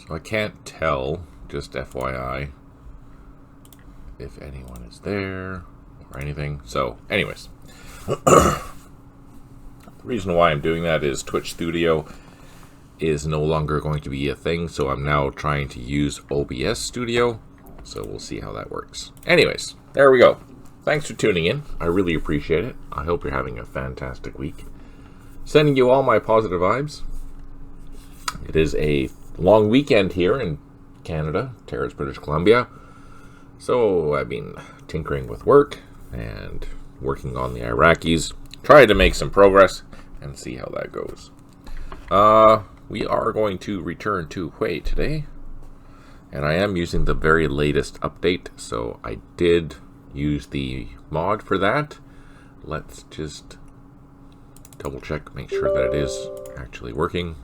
So I can't tell, just FYI, if anyone is there or anything. So, anyways. The reason why I'm doing that is Twitch Studio is no longer going to be a thing, so I'm now trying to use OBS Studio. So we'll see how that works. Anyways, there we go. Thanks for tuning in. I really appreciate it. I hope you're having a fantastic week. Sending you all my positive vibes. It is a long weekend here in Canada, Terrace, British Columbia. So I've been tinkering with work and working on the Iraqis. Trying to make some progress and see how that goes. We are going to return to Hue today. And I am using the very latest update. So I did use the mod for that. Let's just double check, make sure that it is actually working.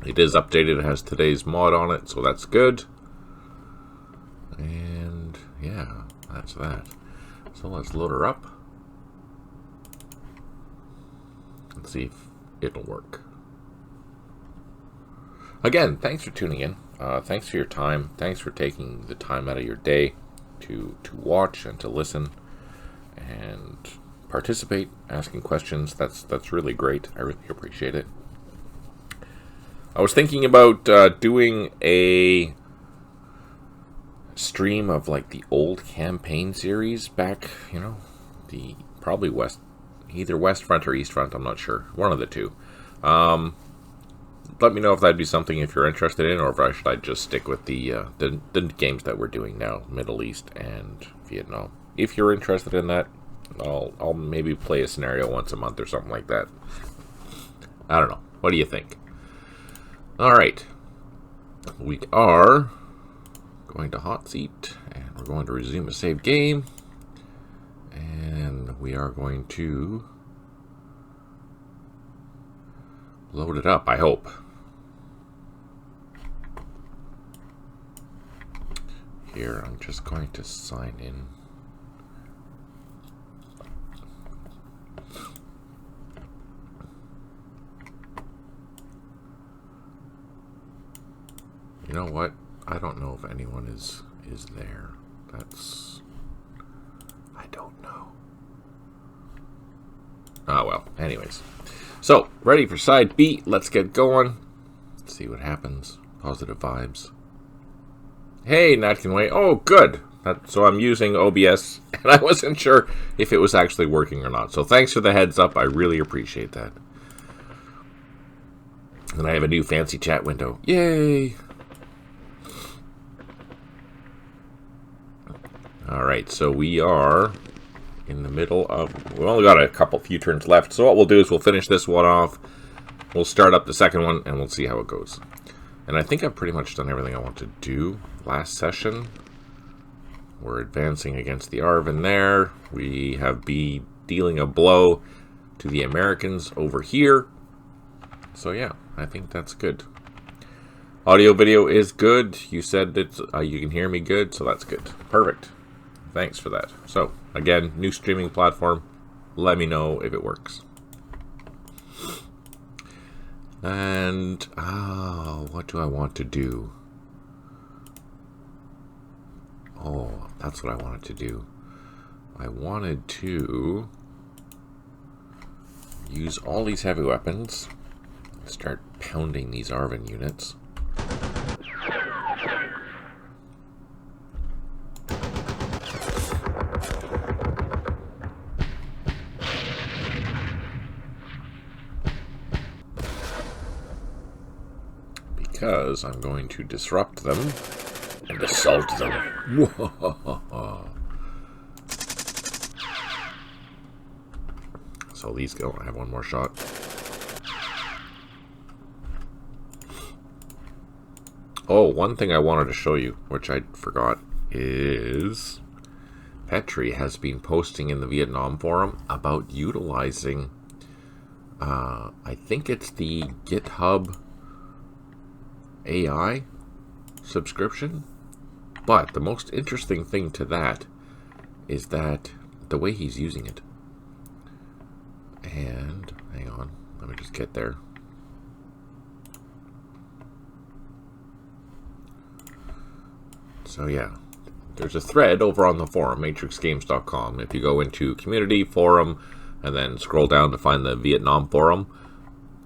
It is updated, it has today's mod on it, so that's good. And yeah, that's that. So let's load her up. Let's see if it'll work. Again, thanks for tuning in. Thanks for your time. Thanks for taking the time out of your day to watch and to listen and participate, asking questions. That's really great. I really appreciate it. I was thinking about doing a stream of like the old campaign series back, you know, the probably either West Front or East Front, I'm not sure. One of the two. Let me know if that'd be something if you're interested in, or if I just stick with the games that we're doing now, Middle East and Vietnam. If you're interested in that, I'll maybe play a scenario once a month or something like that. I don't know. What do you think? All right. We are going to hot seat, and we're going to resume a save game, and we are going to load it up, I hope. Here, I'm just going to sign in. You know what? I don't know if anyone is there. I don't know. Ah, well, anyways. So, ready for side B. Let's get going. Let's see what happens. Positive vibes. Hey, Natkin Way. Oh, good. So I'm using OBS, and I wasn't sure if it was actually working or not. So thanks for the heads up. I really appreciate that. And I have a new fancy chat window. Yay! Alright, so we are in the middle of... We've only got a few turns left. So what we'll do is we'll finish this one off. We'll start up the second one, and we'll see how it goes. And I think I've pretty much done everything I want to do last session. We're advancing against the ARVN there. We have been dealing a blow to the Americans over here. So yeah, I think that's good. Audio video is good. You said that you can hear me good, so that's good. Perfect. Thanks for that. So, again, new streaming platform. Let me know if it works. And, what do I want to do? Oh, that's what I wanted to do. I wanted to use all these heavy weapons and start pounding these ARVN units. Because I'm going to disrupt them and assault them. So these go. I have one more shot. Oh, one thing I wanted to show you, which I forgot, is Petri has been posting in the Vietnam forum about utilizing, I think it's the GitHub AI subscription. But the most interesting thing to that is that the way he's using it. And, hang on, let me just get there. So yeah, there's a thread over on the forum, matrixgames.com. If you go into community, forum, and then scroll down to find the Vietnam forum,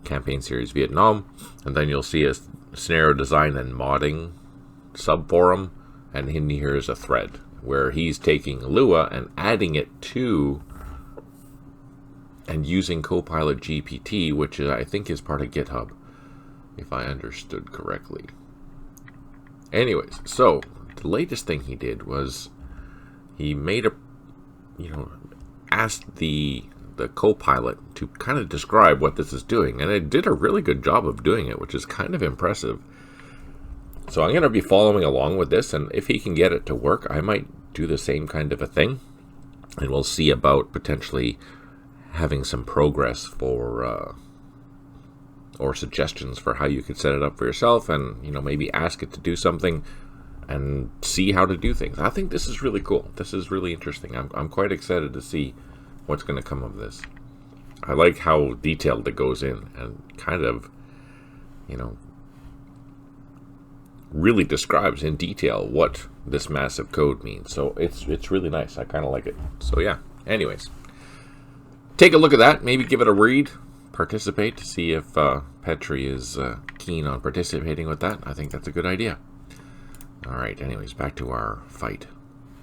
campaign series Vietnam, and then you'll see a scenario design and modding sub-forum, and in here is a thread where he's taking Lua and adding it to and using Copilot GPT, which I think is part of GitHub, if I understood correctly. Anyways, so the latest thing he did was he made asked the Copilot to kind of describe what this is doing, and it did a really good job of doing it, which is kind of impressive. So I'm going to be following along with this, and if he can get it to work, I might do the same kind of a thing, and we'll see about potentially having some progress for or suggestions for how you could set it up for yourself, and maybe ask it to do something and see how to do things. I think this is really cool. This is really interesting. I'm quite excited to see what's going to come of this. I like how detailed it goes in, and kind of really describes in detail what this massive code means. So it's really nice. I kind of like it. So yeah, anyways, take a look at that. Maybe give it a read, participate, to see if Petri is keen on participating with that. I think that's a good idea. Alright, anyways, back to our fight.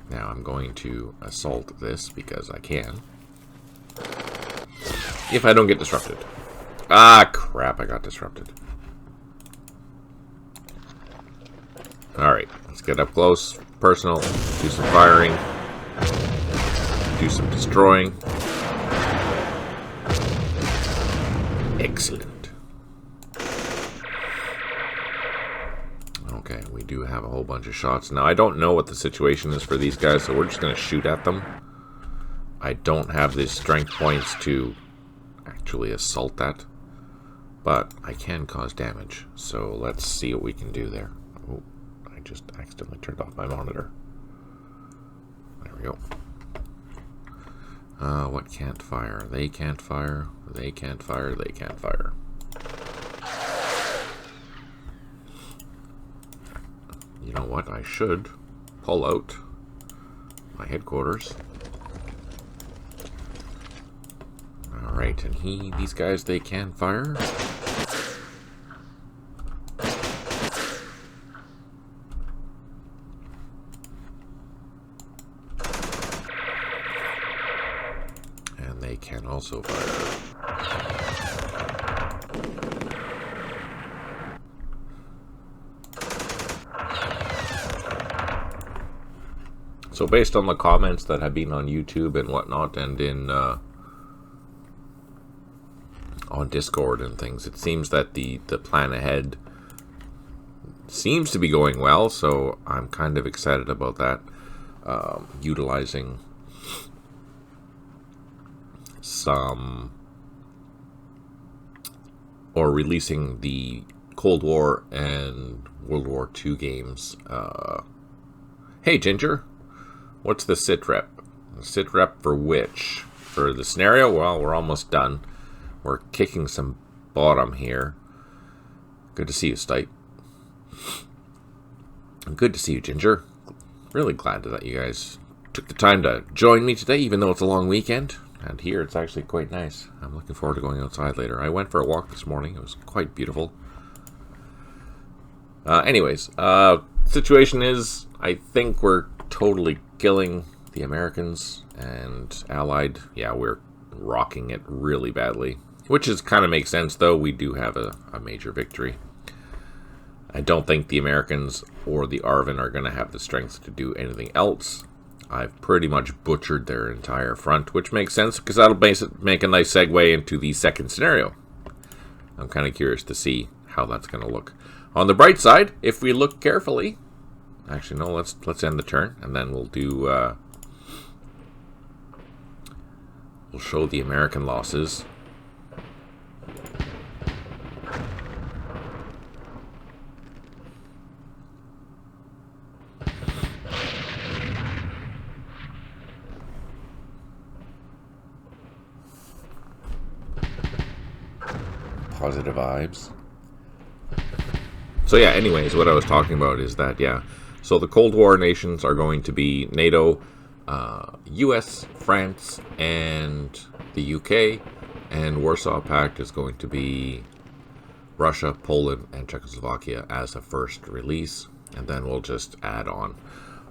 Now I'm going to assault this because I can, if I don't get disrupted. Ah, crap, I got disrupted. Alright, let's get up close, personal, do some firing, do some destroying. Excellent. Okay, we do have a whole bunch of shots. Now, I don't know what the situation is for these guys, so we're just going to shoot at them. I don't have the strength points to actually assault that, but I can cause damage. So let's see what we can do there. Oh, I just accidentally turned off my monitor. There we go. What can't fire? They can't fire. They can't fire. They can't fire. You know what? I should pull out my headquarters. Alright, and these guys, they can fire. And they can also fire. So based on the comments that have been on YouTube and whatnot, and in on Discord and things, it seems that the plan ahead seems to be going well, so I'm kind of excited about that. Utilizing some, or releasing the Cold War and World War II games. Hey Ginger, what's the sit rep? Sit rep for which? For the scenario? Well, we're almost done. We're kicking some bottom here. Good to see you, Stipe. Good to see you, Ginger. Really glad that you guys took the time to join me today, even though it's a long weekend. And here it's actually quite nice. I'm looking forward to going outside later. I went for a walk this morning. It was quite beautiful. Anyways, situation is, I think we're totally killing the Americans and Allied. Yeah, we're rocking it really badly, which is kind of makes sense, though. We do have a major victory. I don't think the Americans or the ARVN are going to have the strength to do anything else. I've pretty much butchered their entire front, which makes sense because that'll make a nice segue into the second scenario. I'm kind of curious to see how that's going to look. On the bright side, if we look carefully, actually no, let's end the turn and then we'll do we'll show the American losses. Positive vibes. So yeah, anyways, what I was talking about is that, yeah, So the Cold War nations are going to be NATO, US, France, and the UK. And Warsaw Pact is going to be Russia, Poland, and Czechoslovakia as a first release. And then we'll just add on.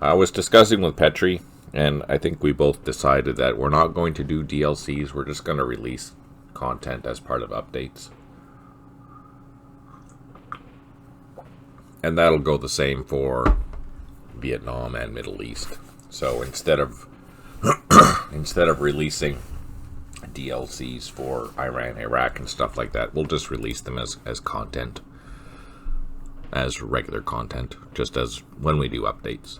I was discussing with Petri, and I think we both decided that we're not going to do DLCs. We're just going to release content as part of updates. And that'll go the same for Vietnam and Middle East. So instead of releasing DLCs for Iran, Iraq, and stuff like that, we'll just release them as content, as regular content, just as when we do updates.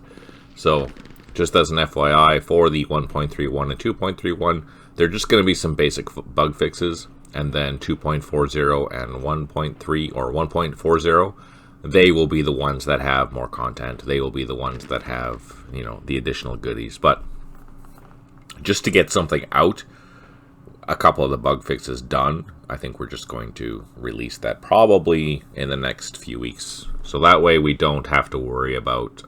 So just as an FYI, for the 1.31 and 2.31, they're just going to be some basic bug fixes, and then 2.40 and 1.3 or 1.40, they will be the ones that have more content. They will be the ones that have, you know, the additional goodies. But just to get something out, a couple of the bug fixes done, I think we're just going to release that probably in the next few weeks. So that way we don't have to worry about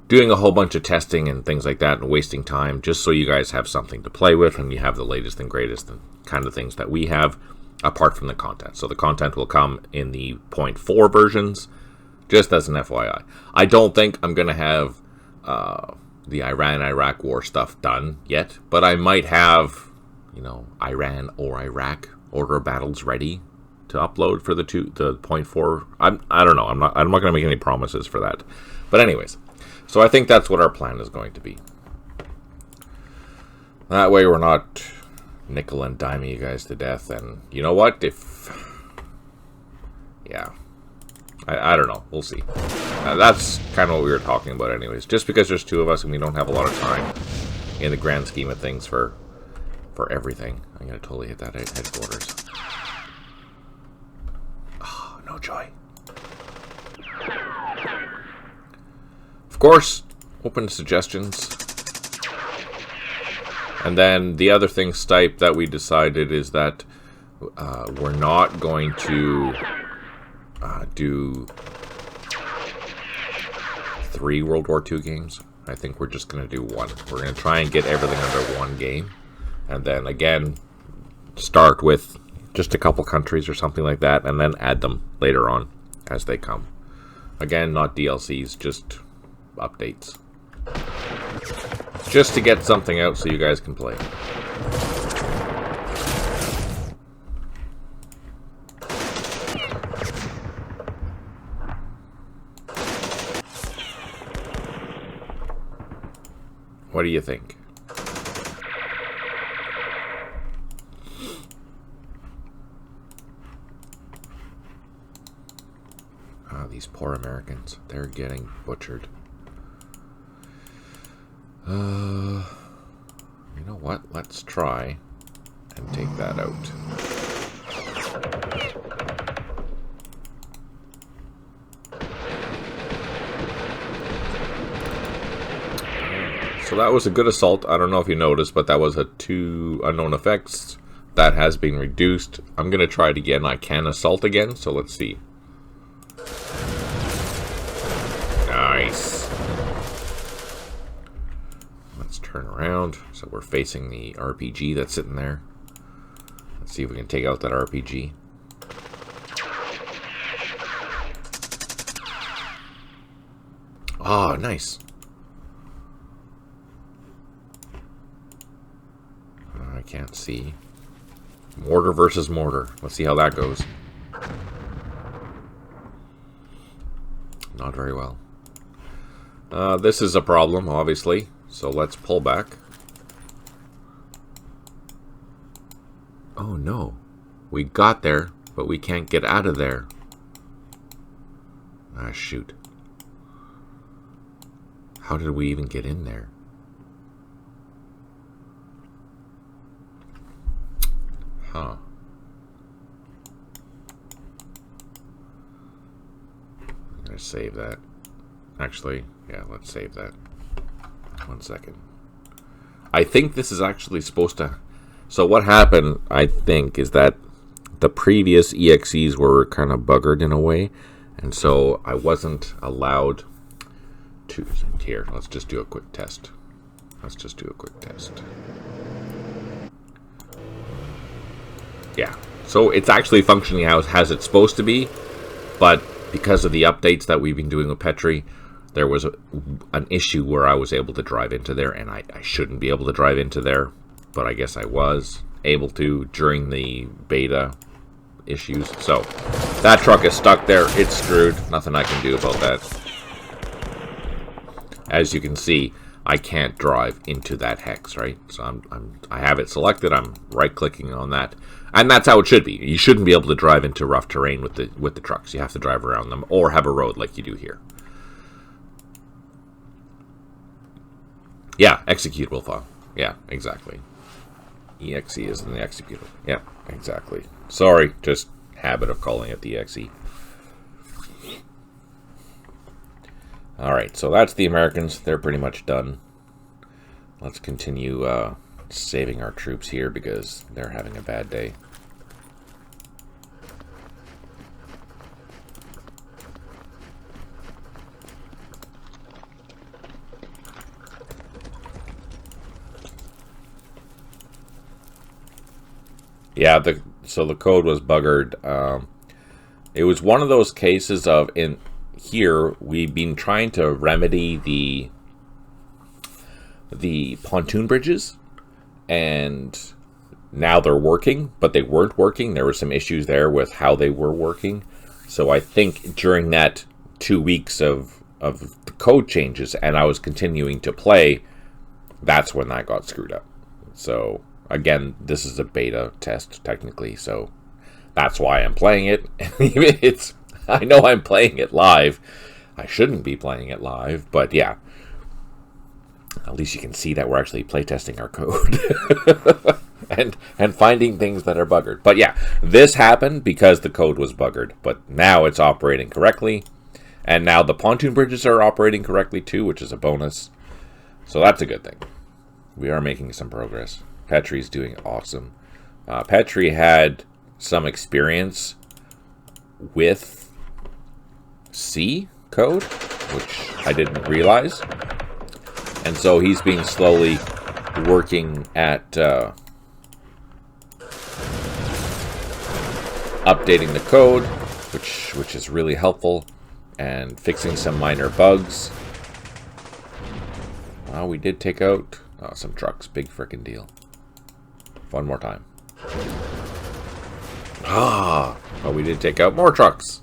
doing a whole bunch of testing and things like that and wasting time, just so you guys have something to play with and you have the latest and greatest and kind of things that we have, apart from the content. So the content will come in the 0.4 versions, just as an FYI. I don't think I'm going to have the Iran-Iraq war stuff done yet, but I might have, you know, Iran or Iraq order of battles ready to upload for the 0.4. I don't know. I'm not going to make any promises for that. But anyways, so I think that's what our plan is going to be. That way we're not nickel and diming you guys to death. And you know what? I don't know. We'll see. That's kind of what we were talking about anyways. Just because there's two of us and we don't have a lot of time in the grand scheme of things for everything. I'm going to totally hit that at headquarters. Oh, no joy. Of course, open to suggestions. And then the other thing, Stipe, that we decided is that we're not going to do 3 World War II games. I think we're just going to do 1. We're going to try and get everything under 1 game. And then, again, start with just a couple countries or something like that, and then add them later on as they come. Again, not DLCs, just updates. Just to get something out so you guys can play. What do you think? Ah, these poor Americans. They're getting butchered. You know what? Let's try and take that out. So that was a good assault. I don't know if you noticed, but that was a 2 unknown effects. That has been reduced. I'm going to try it again. I can assault again, so let's see. Nice. Let's turn around. So we're facing the RPG that's sitting there. Let's see if we can take out that RPG. Oh, nice. I can't see. Mortar versus mortar. Let's see how that goes. Not very well. This is a problem, obviously. So let's pull back. Oh no. We got there, but we can't get out of there. Ah, shoot. How did we even get in there? Huh. I'm gonna save that. Actually, yeah, let's save that. 1 second. I think this is actually supposed to... So what happened, I think, is that the previous EXEs were kind of buggered in a way. And so I wasn't allowed Here, let's just do a quick test. Yeah, so it's actually functioning as it's supposed to be, but because of the updates that we've been doing with Petri, there was an issue where I was able to drive into there, and I shouldn't be able to drive into there, but I guess I was able to during the beta issues. So that truck is stuck there. It's screwed. Nothing I can do about that. As you can see, I can't drive into that hex, right? So I have it selected. I'm right-clicking on that, and that's how it should be. You shouldn't be able to drive into rough terrain with the trucks. You have to drive around them or have a road like you do here. Yeah, executable file. Yeah, exactly. EXE is in the executable. Yeah, exactly. Sorry, just habit of calling it the EXE. Alright, so that's the Americans. They're pretty much done. Let's continue saving our troops here because they're having a bad day. Yeah, so the code was buggered. It was one of those cases of, in here, we've been trying to remedy the pontoon bridges, and now they're working, but they weren't working. There were some issues there with how they were working. So I think during that 2 weeks of the code changes, and I was continuing to play, that's when that got screwed up. So again, this is a beta test technically, so that's why I'm playing it. I know I'm playing it live. I shouldn't be playing it live, but yeah. At least you can see that we're actually playtesting our code. and finding things that are buggered. But yeah, this happened because the code was buggered. But now it's operating correctly. And now the pontoon bridges are operating correctly too, which is a bonus. So that's a good thing. We are making some progress. Petri's doing awesome. Petri had some experience with C code, which I didn't realize. And so he's been slowly working at updating the code, which is really helpful, and fixing some minor bugs. Well, we did take out some trucks. Big frickin' deal. One more time. But we did take out more trucks.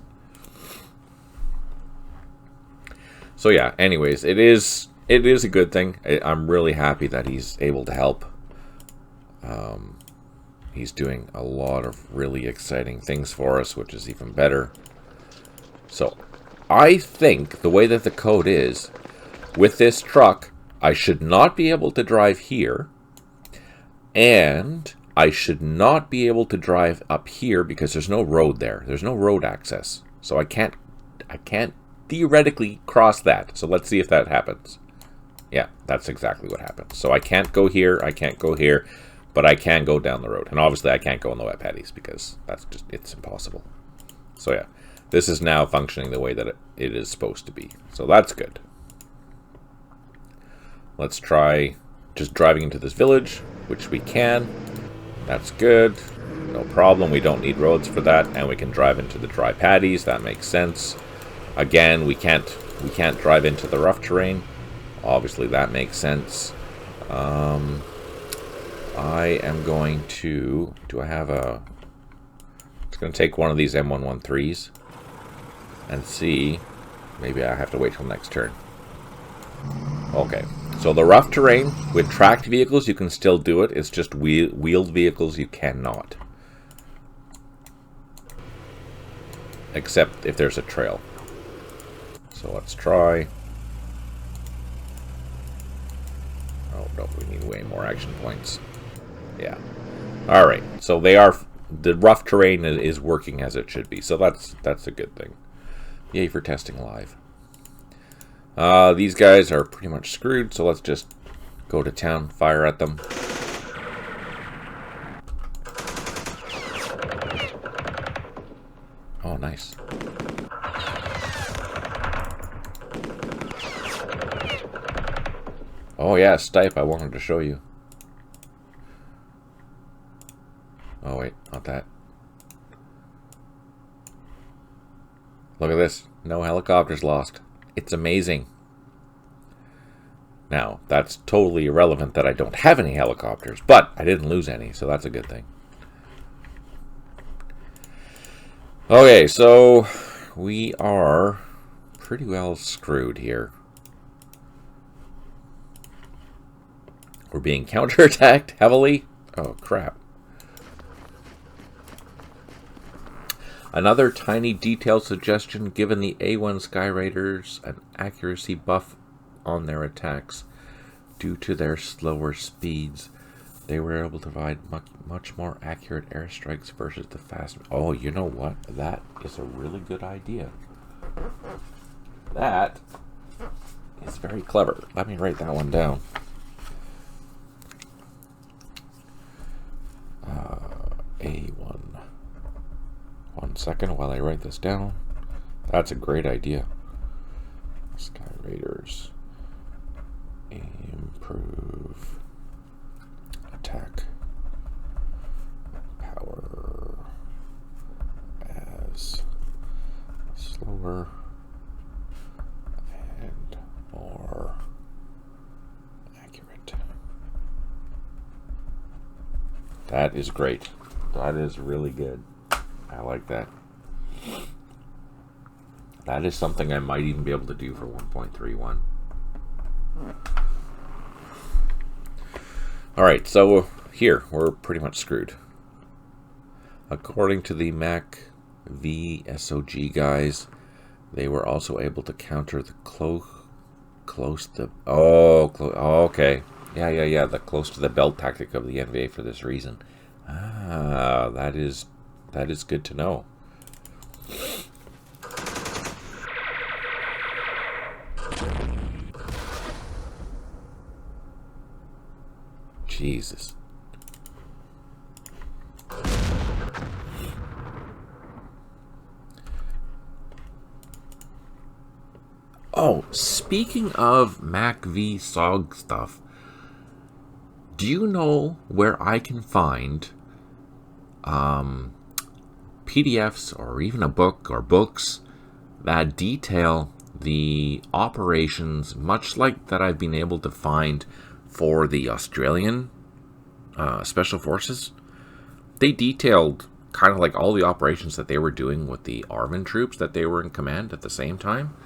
So yeah, anyways, it is a good thing. I'm really happy that he's able to help. He's doing a lot of really exciting things for us, which is even better. So I think the way that the code is, with this truck, I should not be able to drive here, and I should not be able to drive up here because there's no road there. There's no road access. So I can't theoretically cross that. So let's see if that happens. Yeah, that's exactly what happens. So I can't go here, I can't go here, but I can go down the road. And obviously I can't go on the wet patties because it's impossible. So yeah, this is now functioning the way that it is supposed to be. So that's good. Let's try just driving into this village, which we can. That's good. No problem. We don't need roads for that, and we can drive into the dry paddies. That makes sense. Again, we can't drive into the rough terrain. Obviously, that makes sense. I am going to... Do I have a... It's going to take one of these M113s and see. Maybe I have to wait till next turn. Okay. So the rough terrain, with tracked vehicles, you can still do it. It's just wheeled vehicles you cannot. Except if there's a trail. So let's try. Oh, no, we need way more action points. Yeah. Alright, so the rough terrain is working as it should be. So that's a good thing. Yay for testing live. These guys are pretty much screwed, so let's just go to town, fire at them. Oh, nice. Oh yeah, Stipe, I wanted to show you. Oh wait, not that. Look at this. No helicopters lost. It's amazing. Now, that's totally irrelevant that I don't have any helicopters, but I didn't lose any, so that's a good thing. Okay, so we are pretty well screwed here. We're being counterattacked heavily. Oh, crap. Another tiny detailed suggestion: given the A1 Sky Raiders an accuracy buff on their attacks due to their slower speeds, they were able to provide much more accurate airstrikes versus the fast. Oh, you know what? That is a really good idea. That is very clever. Let me write that one down. A1. 1 second while I write this down. That's a great idea. Sky Raiders improve attack power as slower and more accurate. That is great. That is really good. I like that. That is something I might even be able to do for 1.31. Alright, so here, we're pretty much screwed. According to the Mac V SOG guys, they were also able to counter the close to... Oh, okay. Yeah, the close to the belt tactic of the NVA for this reason. Ah, that is good to know. Jesus. Oh, speaking of Mac V SOG stuff, do you know where I can find PDFs or even a book or books that detail the operations, much like that I've been able to find for the Australian Special Forces? They detailed kind of like all the operations that they were doing with the ARVN troops that they were in command at the same time.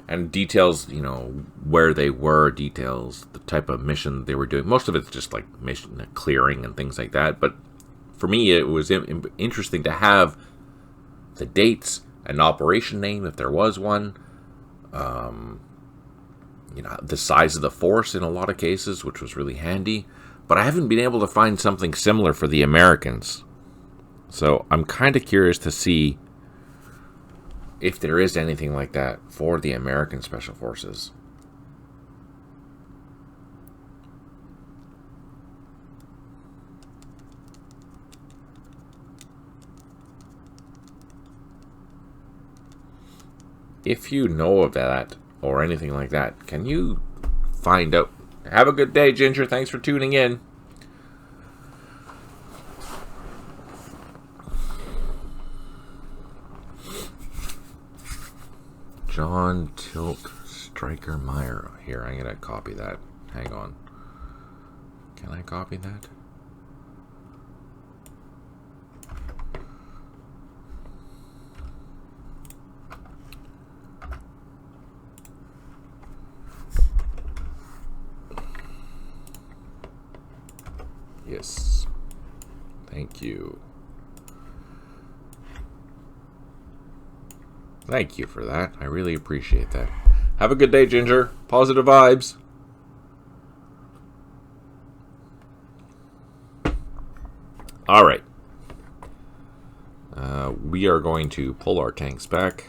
And details, you know, where they were, details the type of mission they were doing. Most of it's just like mission clearing and things like that. But for me, it was interesting to have the dates, an operation name if there was one, you know, the size of the force in a lot of cases, which was really handy. But I haven't been able to find something similar for the Americans. So I'm kind of curious to see if there is anything like that for the American Special Forces. If you know of that or anything like that, can you find out? Have a good day, Ginger. Thanks for tuning in. John Tilt Striker Meyer. Here, I'm going to copy that. Hang on. Can I copy that? Yes. Thank you. Thank you for that. I really appreciate that. Have a good day, Ginger. Positive vibes. All right. We are going to pull our tanks back.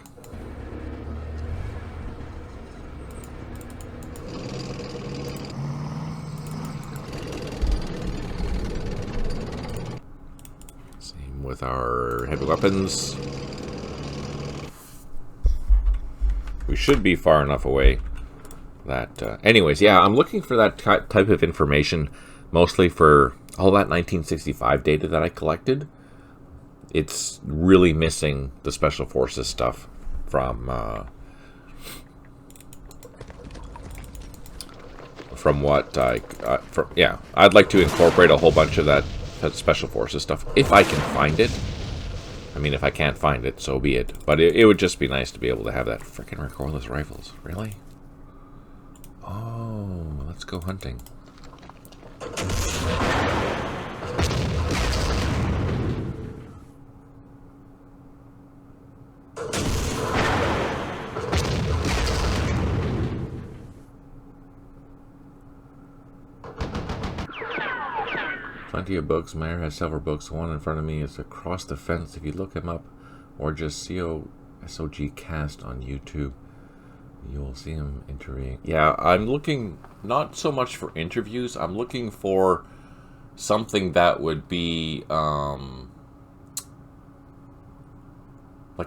Same with our heavy weapons. We should be far enough away that. Anyways, yeah, I'm looking for that type of information, mostly for all that 1965 data that I collected. It's really missing the Special Forces stuff from what yeah, I'd like to incorporate a whole bunch of that Special Forces stuff if I can find it. I mean, if I can't find it, so be it. But it would just be nice to be able to have that freaking recoilless rifles. Really? Oh, let's go hunting. Plenty of books. Mayor has several books. One in front of me is Across the Fence. If you look him up, or just SOG Cast on YouTube, you will see him interviewing. Yeah, I'm looking not so much for interviews. I'm looking for something that would be like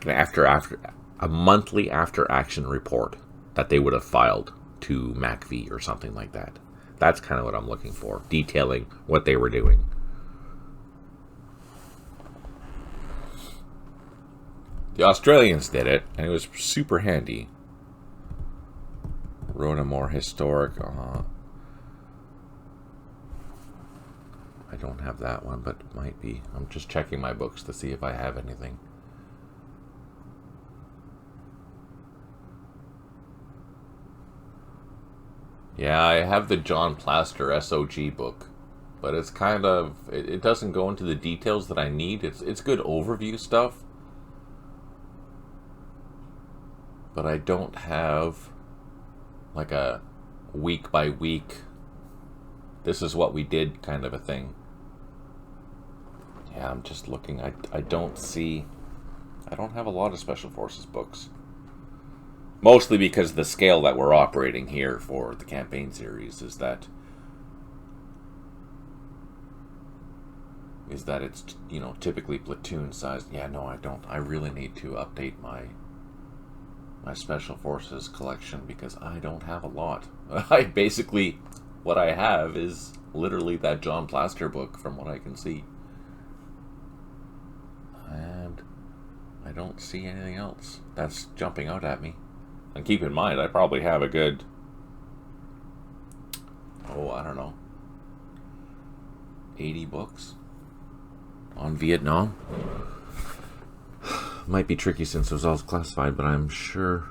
a monthly after action report that they would have filed to MACV or something like that. That's kind of what I'm looking for, detailing what they were doing. The Australians did it, and it was super handy. Wrote a more historic... I don't have that one, but it might be. I'm just checking my books to see if I have anything. Yeah, I have the John Plaster SOG book, but it's kind of, it doesn't go into the details that I need. It's good overview stuff, but I don't have like a week by week, this is what we did kind of a thing. Yeah, I'm just looking. I don't have a lot of Special Forces books. Mostly because the scale that we're operating here for the campaign series is that it's, you know, typically platoon sized. Yeah, no, I don't. I really need to update my Special Forces collection because I don't have a lot. What I have is literally that John Plaster book from what I can see. And I don't see anything else that's jumping out at me. And keep in mind, I probably have a good, I don't know, 80 books on Vietnam. Might be tricky since it was all classified, but I'm sure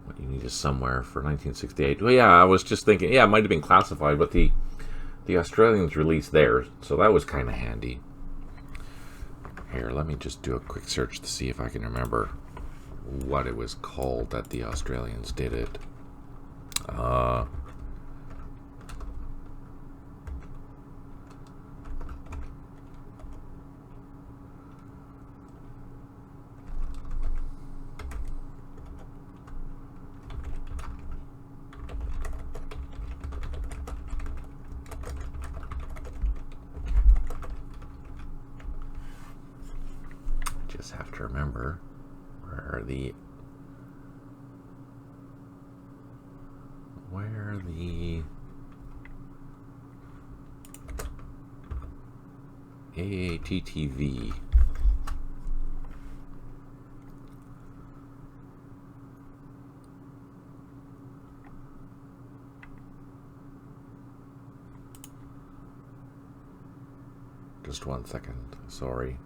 what you need is somewhere for 1968. Well, yeah, I was just thinking, yeah, it might have been classified, but the Australians released theirs, so that was kind of handy. Here, let me just do a quick search to see if I can remember what it was called that the Australians did it. Just have to remember where the AATTV. Just 1 second, sorry.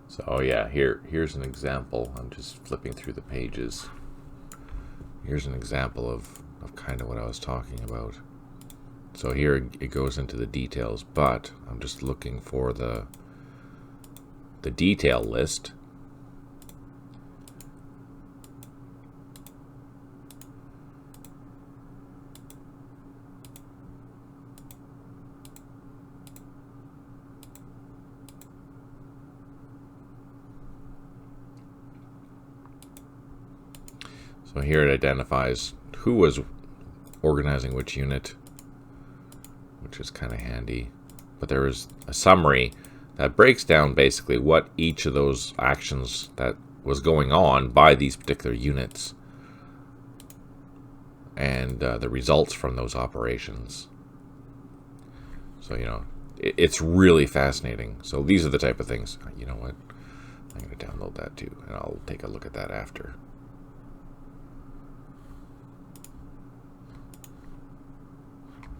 So yeah, here's an example. I'm just flipping through the pages. Here's an example of kind of what I was talking about. So here it goes into the details, but I'm just looking for the the detail list. So here it identifies who was organizing which unit, which is kind of handy. But there is a summary that breaks down basically what each of those actions that was going on by these particular units and the results from those operations. So, you know, it's really fascinating. So these are the type of things, you know what, I'm going to download that too, and I'll take a look at that after.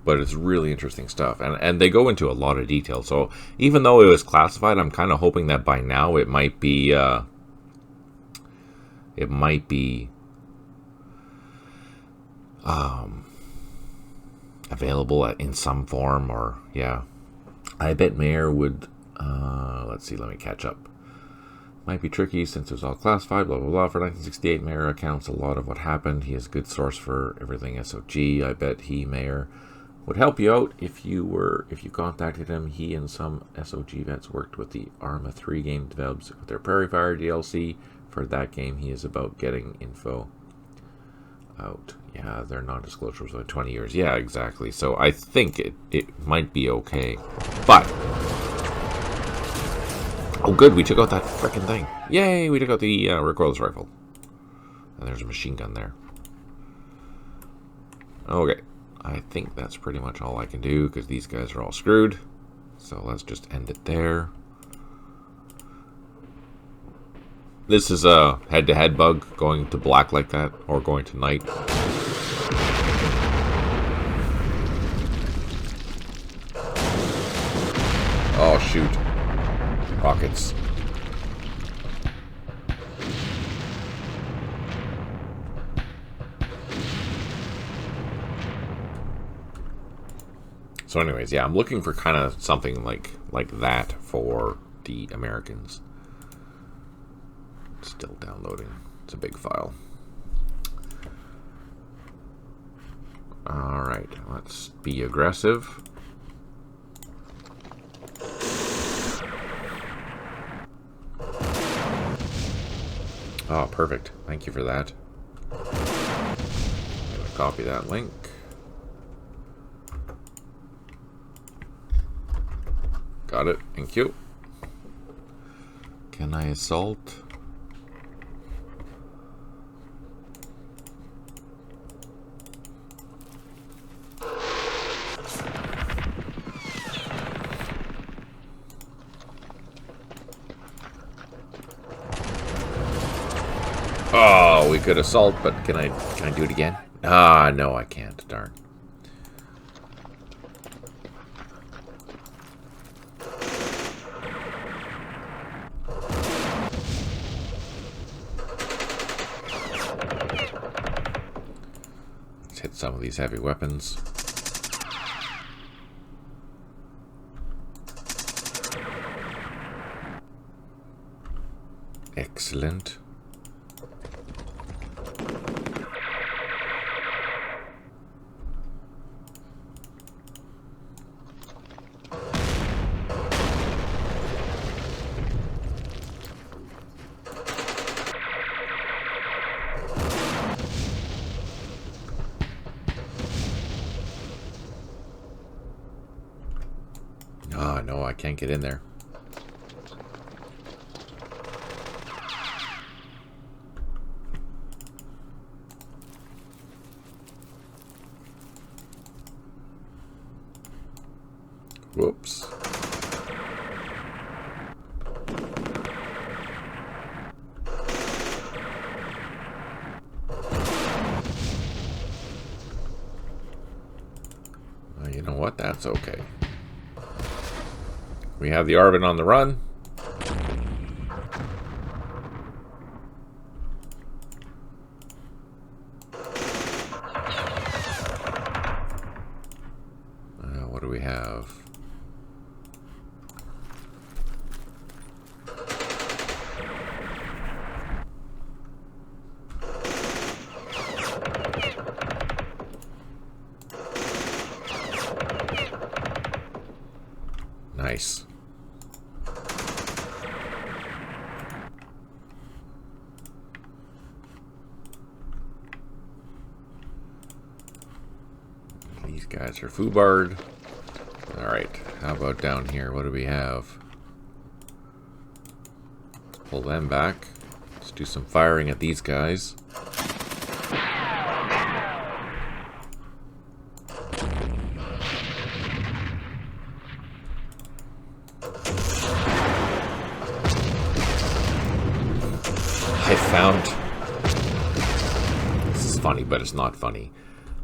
But it's really interesting stuff, and they go into a lot of detail. So even though it was classified, I'm kind of hoping that by now it might be available in some form, or yeah. I bet Mayer would. Let's see. Let me catch up. Might be tricky since it was all classified. Blah blah blah. For 1968, Mayer accounts a lot of what happened. He has a good source for everything SOG. I bet Mayer would help you out if you contacted him. He and some SOG vets worked with the Arma 3 game devs with their Prairie Fire DLC. For that game, he is about getting info out. Yeah, their non-disclosure was like 20 years. Yeah, exactly. So I think it might be okay. But oh good, we took out that frickin' thing. Yay, we took out the recoilless rifle. And there's a machine gun there. Okay. I think that's pretty much all I can do because these guys are all screwed. So let's just end it there. This is a head-to-head bug, going to black like that, or going to night. Oh, shoot. Rockets. So anyways, yeah, I'm looking for kind of something like that for the Americans. Still downloading. It's a big file. Alright, let's be aggressive. Oh, perfect. Thank you for that. I'm going to copy that link. Got it. Thank you. Can I assault? Oh, we could assault, but can I do it again? Ah, no, I can't. Darn. Let's hit some of these heavy weapons. Excellent. Oh, no, I can't get in there. Whoops. Well, you know what? That's okay. We have the ARVN on the run. What do we have? Nice. These guys are foobarred. Alright, how about down here? What do we have? Pull them back. Let's do some firing at these guys. This is funny, but it's not funny.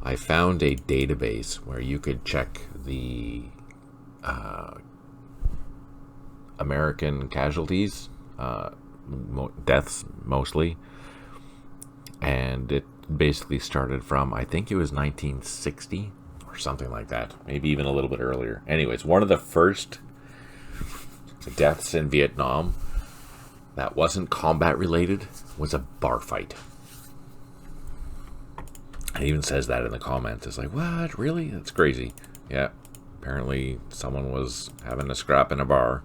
I found a database where you could check the American casualties, deaths mostly, and it basically started from, I think it was 1960 or something like that, maybe even a little bit earlier. Anyways, one of the first deaths in Vietnam that wasn't combat related was a bar fight. It even says that in the comments. It's like, what? Really? That's crazy. Yeah. Apparently someone was having a scrap in a bar.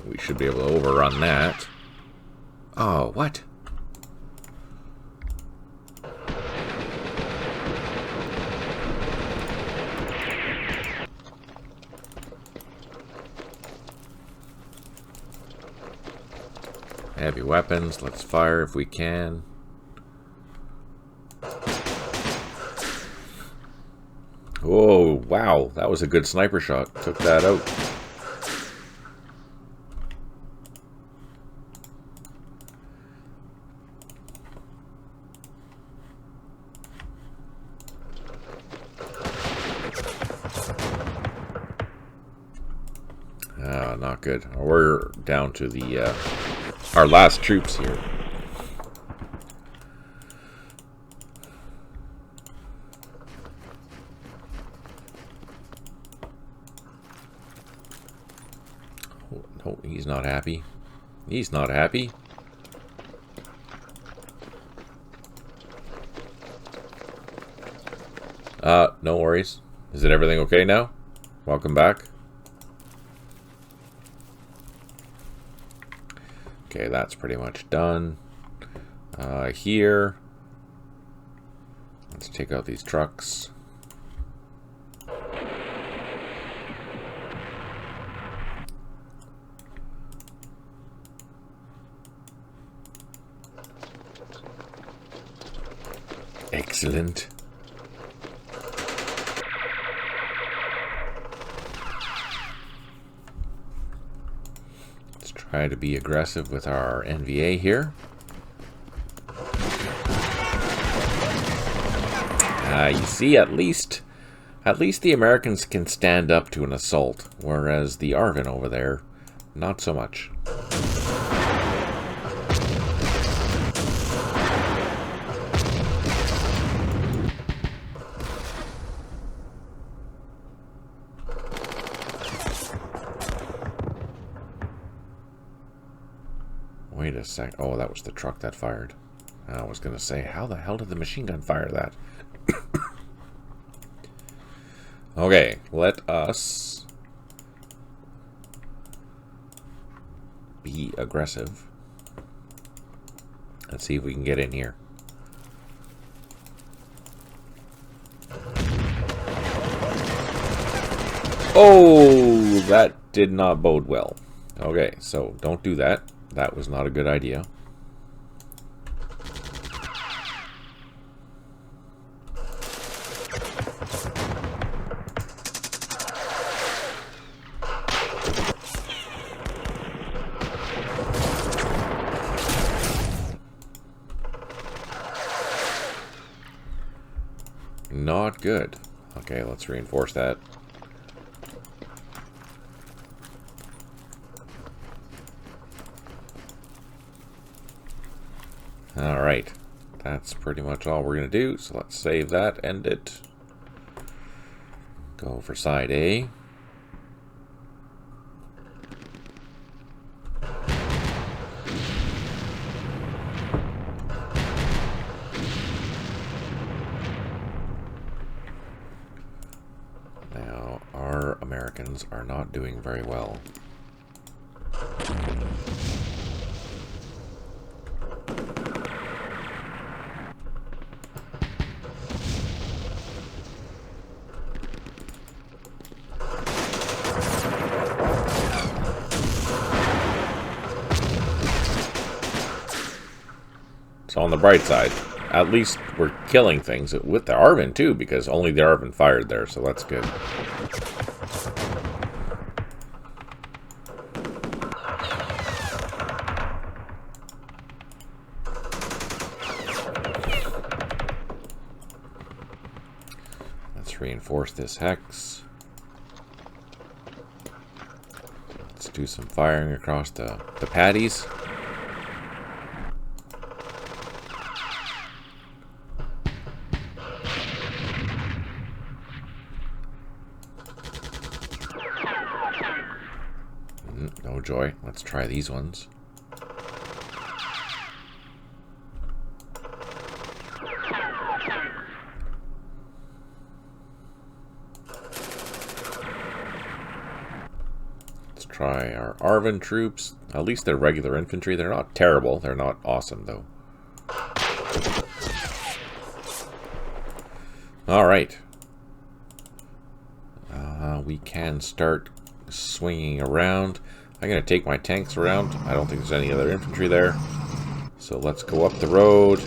We should be able to overrun that. Oh, what? Heavy weapons, let's fire if we can. Oh, wow, that was a good sniper shot. Took that out. Not good. We're down to the our last troops here. Oh, no, he's not happy. He's not happy. No worries. Is it everything okay now? Welcome back. Okay, that's pretty much done. Here, let's take out these trucks. Excellent. Try to be aggressive with our NVA here. You see, at least the Americans can stand up to an assault, whereas the ARVN over there, not so much. Wait a sec. Oh, that was the truck that fired. I was going to say, how the hell did the machine gun fire that? Okay, let us be aggressive. Let's see if we can get in here. Oh, that did not bode well. Okay, so don't do that. That was not a good idea. Not good. Okay, let's reinforce that. Alright, that's pretty much all we're going to do, so let's save that, end it. Go for side A. ones are not doing very well. So on the bright side, at least we're killing things with the ARVN too, because only the ARVN fired there, so that's good. Let's reinforce this hex. Let's do some firing across the patties. No joy. Let's try these ones. Let's try our ARVN troops. At least they're regular infantry. They're not terrible. They're not awesome, though. Alright. We can start swinging around. I'm going to take my tanks around. I don't think there's any other infantry there. So let's go up the road.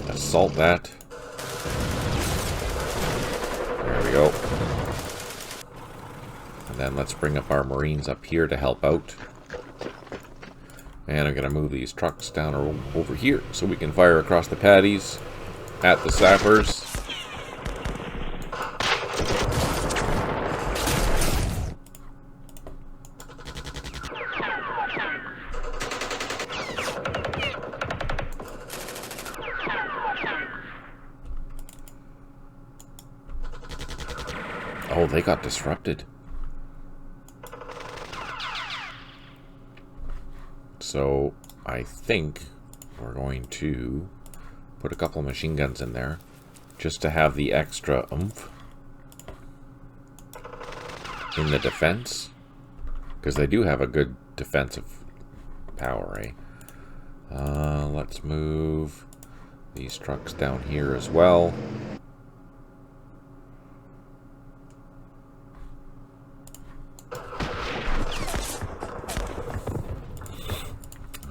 Assault that. There we go. And then let's bring up our Marines up here to help out. And I'm going to move these trucks down over here so we can fire across the patties at the sappers. Oh, they got disrupted. So, I think we're going to put a couple of machine guns in there just to have the extra oomph in the defense. Because they do have a good defensive power, eh? Let's move these trucks down here as well.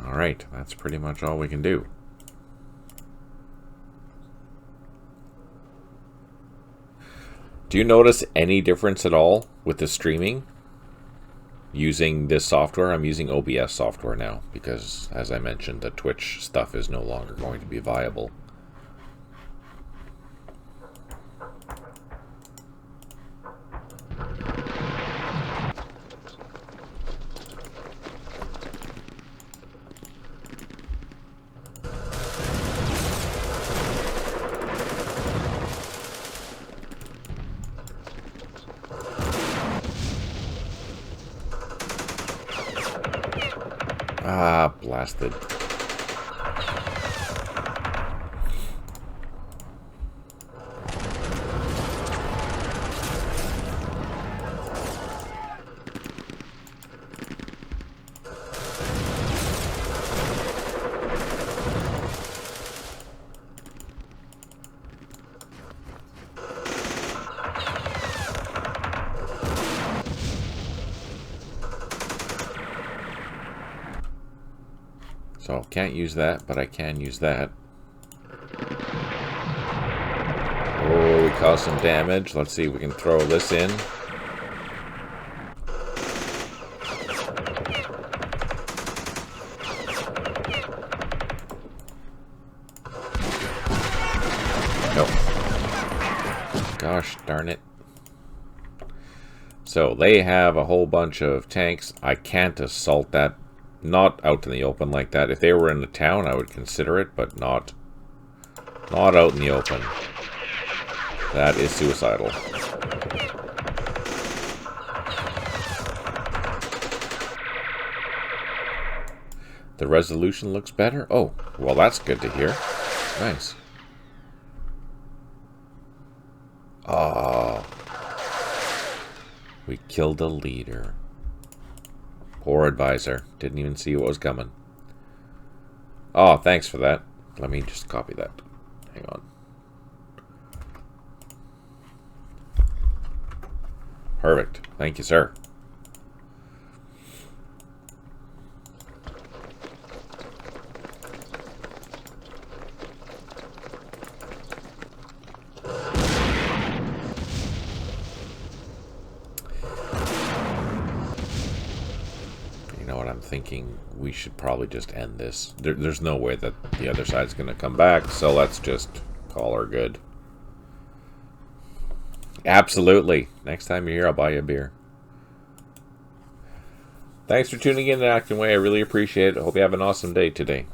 Alright, that's pretty much all we can do. Do you notice any difference at all with the streaming using this software? I'm using OBS software now because, as I mentioned, the Twitch stuff is no longer going to be viable. Ah, blasted. So, can't use that, but I can use that. Oh, we caused some damage. Let's see if we can throw this in. Nope. Gosh darn it. So, they have a whole bunch of tanks. I can't assault that. Not out in the open like that. If they were in the town, I would consider it, but not out in the open. That is suicidal. The resolution looks better? Oh, well, that's good to hear. Nice. Oh. We killed a leader. Poor advisor. Didn't even see what was coming. Oh, thanks for that. Let me just copy that. Hang on. Perfect. Thank you, sir. Thinking we should probably just end this. There's no way that the other side's going to come back, so let's just call her good. Absolutely. Next time you're here, I'll buy you a beer. Thanks for tuning in to Acting Way. I really appreciate it. Hope you have an awesome day today.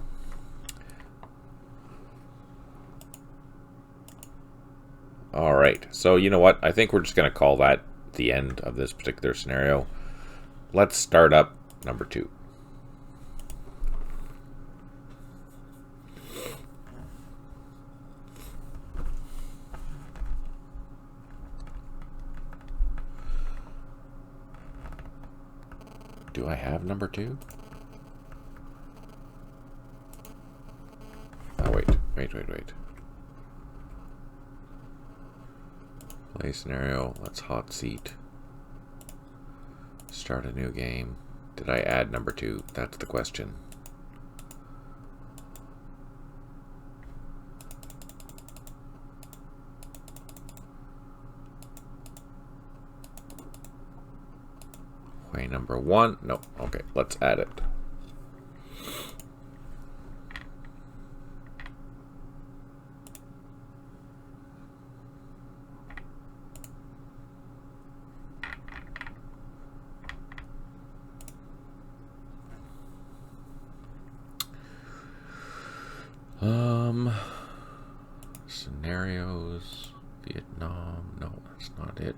Alright, so you know what? I think we're just going to call that the end of this particular scenario. Let's start up number 2. Do I have number 2? Oh, wait. Play scenario. Let's hot seat. Start a new game. Did I add number 2? That's the question. Way number 1. No. Okay, let's add it. Scenarios, Vietnam, no, that's not it.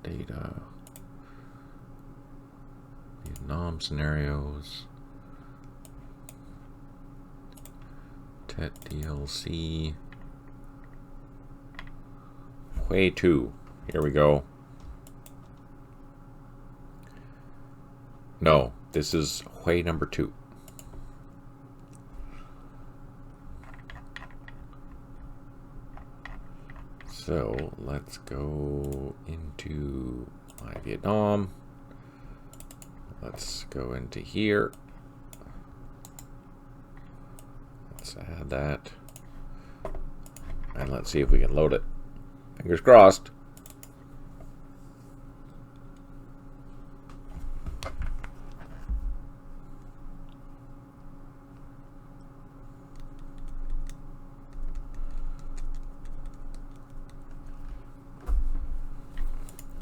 Data, Vietnam scenarios, TET DLC, Way 2, here we go. No, this is Way number 2. So let's go into my Vietnam. Let's go into here. Let's add that. And let's see if we can load it. Fingers crossed.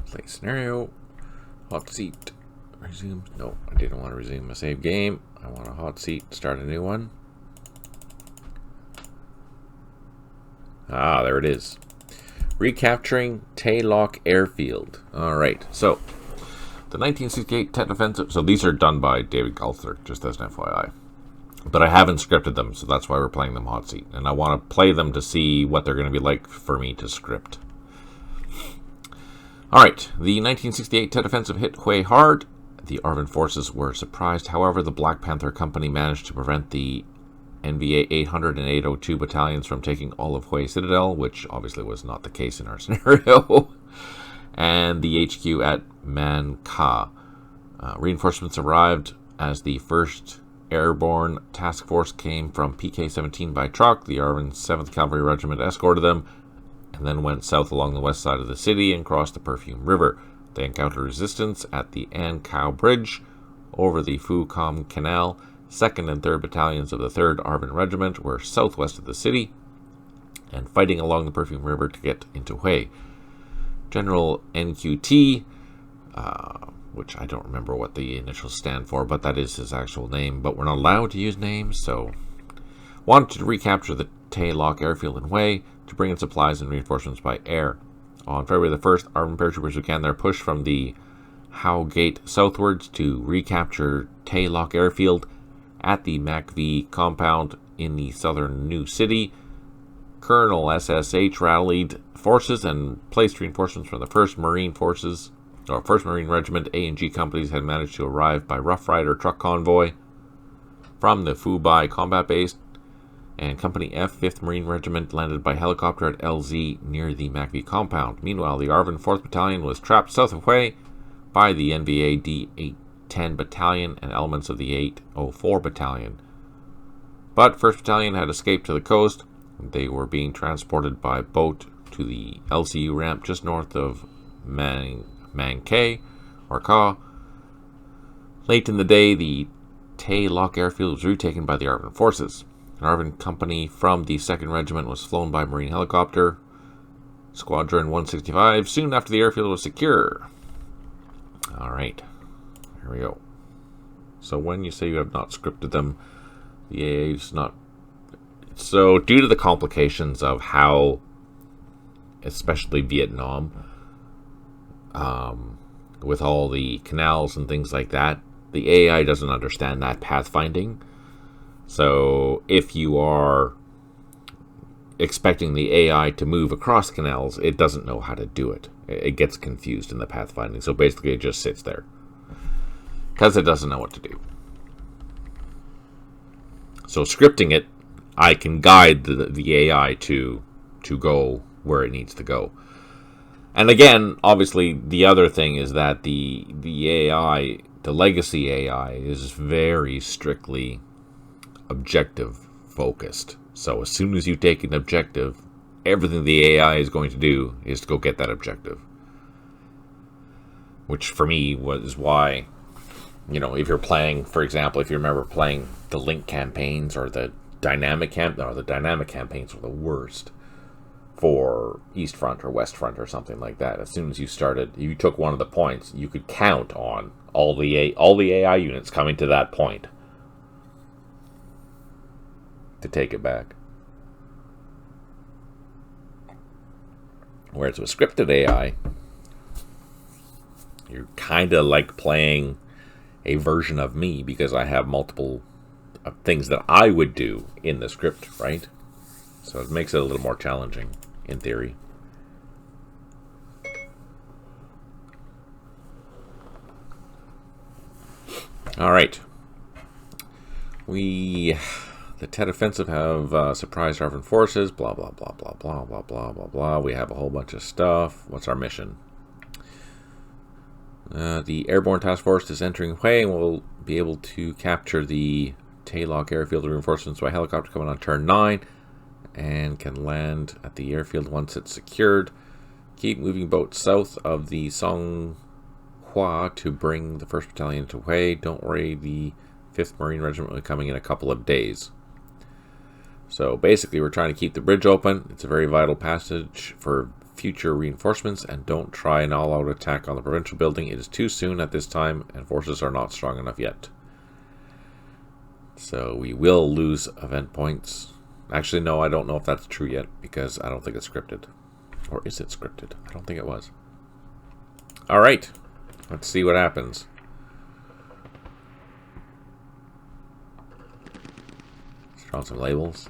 Play scenario, hot seat, resume. No, I didn't want to resume a save game. I want a hot seat, start a new one. Ah, there it is. Recapturing Tay Loc Airfield. All right, so the 1968 Tet Offensive. So these are done by David Galther, just as an FYI. But I haven't scripted them, so that's why we're playing them hot seat. And I want to play them to see what they're going to be like for me to script. Alright, the 1968 Tet Offensive hit Hue hard. The ARVN forces were surprised. However, the Black Panther Company managed to prevent the NVA 800 and 802 battalions from taking all of Hue Citadel, which obviously was not the case in our scenario, and the HQ at Man Ka. Reinforcements arrived as the 1st Airborne Task Force came from PK-17 by truck. The ARVN 7th Cavalry Regiment escorted them, and then went south along the west side of the city and crossed the Perfume River. They encountered resistance at the An Khao Bridge over the Phu Com Canal. 2nd and 3rd Battalions of the 3rd ARVN Regiment were southwest of the city and fighting along the Perfume River to get into Hue. General NQT, which I don't remember what the initials stand for, but that is his actual name, but we're not allowed to use names, so wanted to recapture the Tay Loc Airfield in Hue to bring in supplies and reinforcements by air. On February the 1st, ARVN paratroopers began their push from the Hao Gate southwards to recapture Tay Loc Airfield at the MACV compound in the southern New City. Colonel SSH rallied forces and placed reinforcements from the 1st Marine Forces or 1st Marine Regiment A and G companies had managed to arrive by Rough Rider truck convoy from the Fubai combat base, and Company F, 5th Marine Regiment, landed by helicopter at LZ near the MACV compound. Meanwhile, the ARVN 4th Battalion was trapped south of Hue by the NVA D810 Battalion and elements of the 804 Battalion. But 1st Battalion had escaped to the coast. They were being transported by boat to the LCU ramp just north of Mankay, or Ka. Late in the day, the Tay Lock airfield was retaken by the ARVN forces. An ARVN company from the 2nd Regiment was flown by Marine helicopter Squadron 165 soon after the airfield was secure. Alright, here we go. So when you say you have not scripted them, the AA is not... So due to the complications of how, especially Vietnam, with all the canals and things like that, the AI doesn't understand that pathfinding. So if you are expecting the AI to move across canals, it doesn't know how to do it. It gets confused in the pathfinding. So basically it just sits there because it doesn't know what to do. So scripting it, I can guide the AI to go where it needs to go. And again, obviously, the other thing is that the AI, the legacy AI, is very strictly objective focused. So as soon as you take an objective, everything the AI is going to do is to go get that objective. Which for me was why, you know, if you're playing, for example, if you remember playing the Link campaigns or the dynamic campaigns were the worst for East Front or West Front or something like that. As soon as you started, you took one of the points, you could count on all the AI units coming to that point to take it back. Whereas with scripted AI, you're kind of like playing a version of me because I have multiple things that I would do in the script, right? So it makes it a little more challenging in theory. All right. The Tet Offensive have surprised ARVN forces, blah, blah, blah, blah, blah, blah, blah, blah, blah. We have a whole bunch of stuff. What's our mission? The Airborne Task Force is entering Hue and will be able to capture the Taylock airfield reinforcements by helicopter coming on turn 9 and can land at the airfield once it's secured. Keep moving boats south of the Song Hua to bring the 1st Battalion to Hue. Don't worry, the 5th Marine Regiment will be coming in a couple of days. So basically we're trying to keep the bridge open. It's a very vital passage for future reinforcements, and don't try an all-out attack on the provincial building. It is too soon at this time and forces are not strong enough yet. So we will lose event points. Actually, no, I don't know if that's true yet because I don't think it's scripted. Or is it scripted? I don't think it was. Alright, let's see what happens. Let's draw some labels.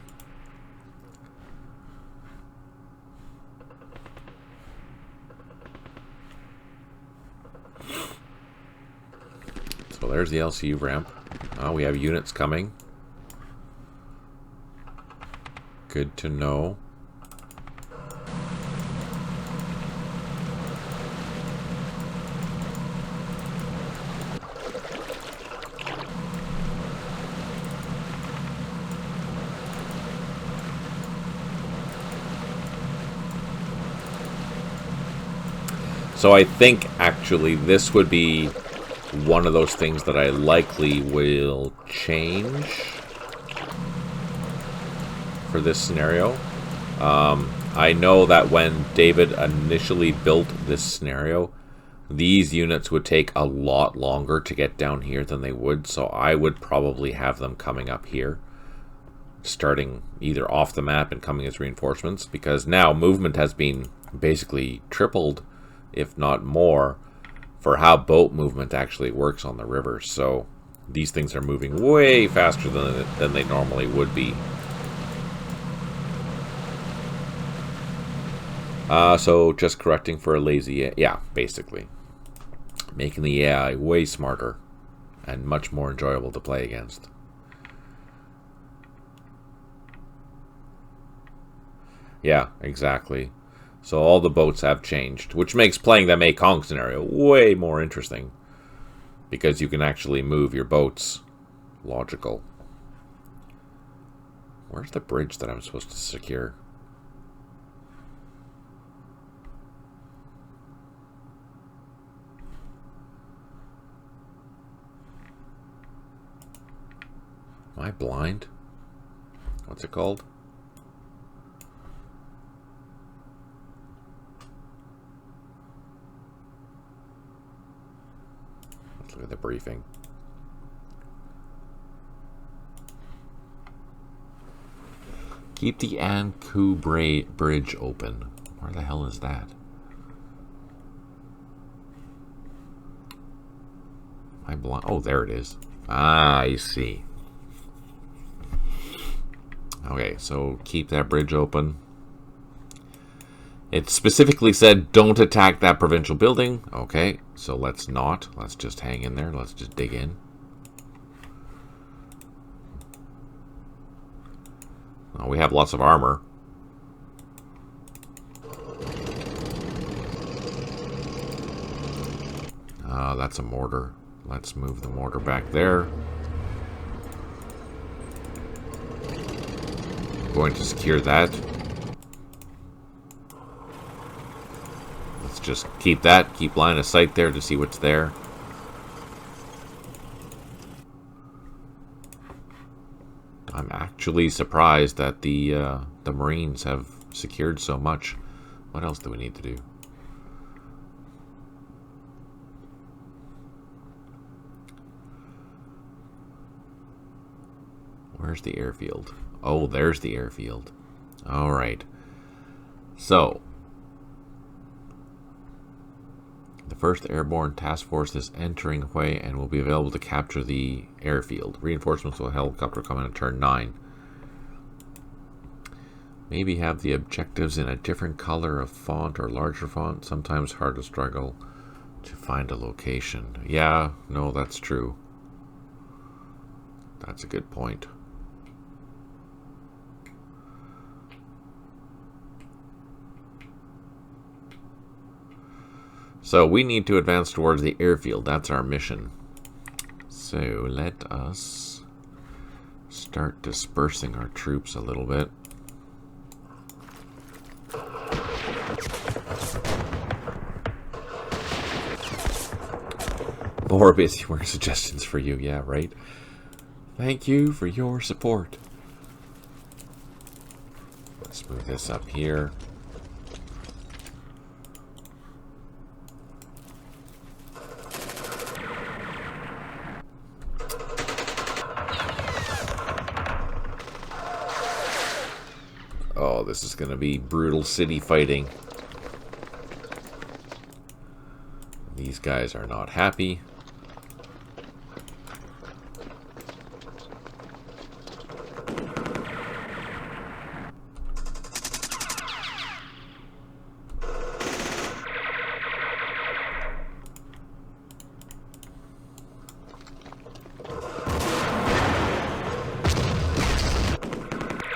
So there's the LCU ramp. We have units coming. Good to know. So I think actually this would be one of those things that I likely will change for this scenario. I know that when David initially built this scenario, these units would take a lot longer to get down here than they would, so I would probably have them coming up here, starting either off the map and coming as reinforcements, because now movement has been basically tripled, if not more, for how boat movement actually works on the river. So these things are moving way faster than they normally would be. So just correcting for a lazy, yeah, basically. Making the AI way smarter and much more enjoyable to play against. Yeah, exactly. So all the boats have changed, which makes playing the Mekong scenario way more interesting. Because you can actually move your boats. Logical. Where's the bridge that I'm supposed to secure? Am I blind? What's it called? Let's look at the briefing. Keep the Ankou Bridge open. Where the hell is that? Am I blind? Oh, there it is. Ah, I see. Okay, so keep that bridge open. It specifically said don't attack that provincial building. Okay, so let's not. Let's just hang in there. Let's just dig in. Oh, we have lots of armor. That's a mortar. Let's move the mortar back there. Going to secure that. Let's just keep that. Keep line of sight there to see what's there. I'm actually surprised that the Marines have secured so much. What else do we need to do? Where's the airfield? Oh, there's the airfield. All right. So, the 1st Airborne Task Force is entering Hue and will be available to capture the airfield. Reinforcements will helicopter come in at turn 9. Maybe have the objectives in a different color of font or larger font. Sometimes hard to struggle to find a location. Yeah, no, that's true. That's a good point. So we need to advance towards the airfield. That's our mission. So let us start dispersing our troops a little bit. More busy work suggestions for you. Yeah, right. Thank you for your support. Let's move this up here. Oh, this is going to be brutal city fighting. These guys are not happy.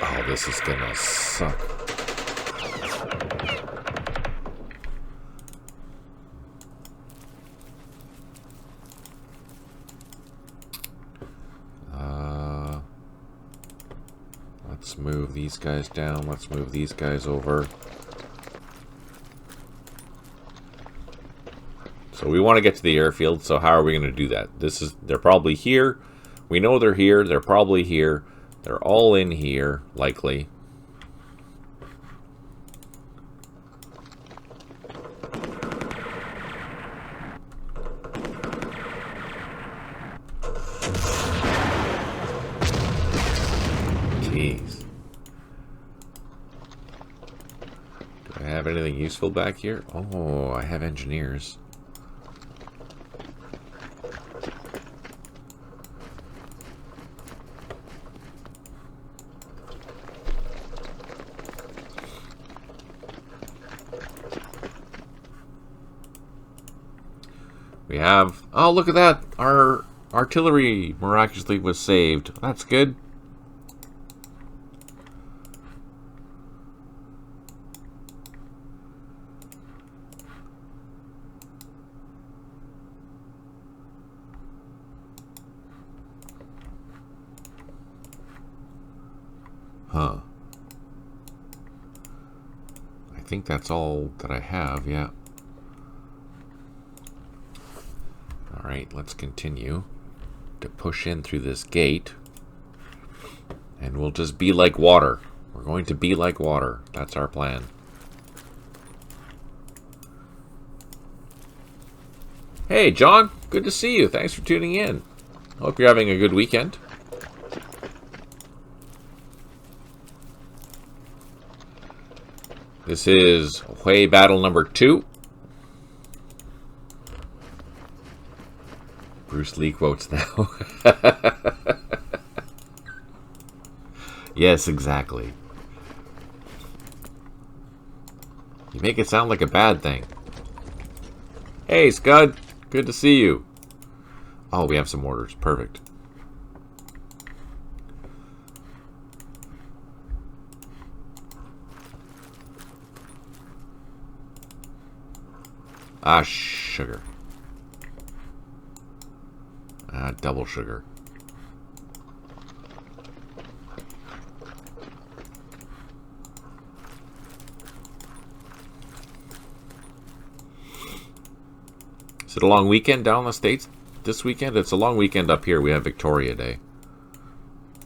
Oh, this is going to suck. Let's move these guys down. Let's move these guys over. So we want to get to the airfield. So how are we going to do that? They're probably here. We know they're here. They're probably here. They're all in here, likely. Jeez. Do I have anything useful back here? Oh, I have engineers. We have... Oh, look at that! Our artillery miraculously was saved. That's good. Huh. I think that's all that I have, yeah. Alright, let's continue to push in through this gate. And we'll just be like water. We're going to be like water. That's our plan. Hey, John. Good to see you. Thanks for tuning in. Hope you're having a good weekend. This is Hui battle number 2. Bruce Lee quotes now. Yes, exactly. You make it sound like a bad thing. Hey, Scud. Good to see you. Oh, we have some orders. Perfect. Ah, sugar. Ah, double sugar. Is it a long weekend down in the States this weekend? It's a long weekend up here. We have Victoria Day.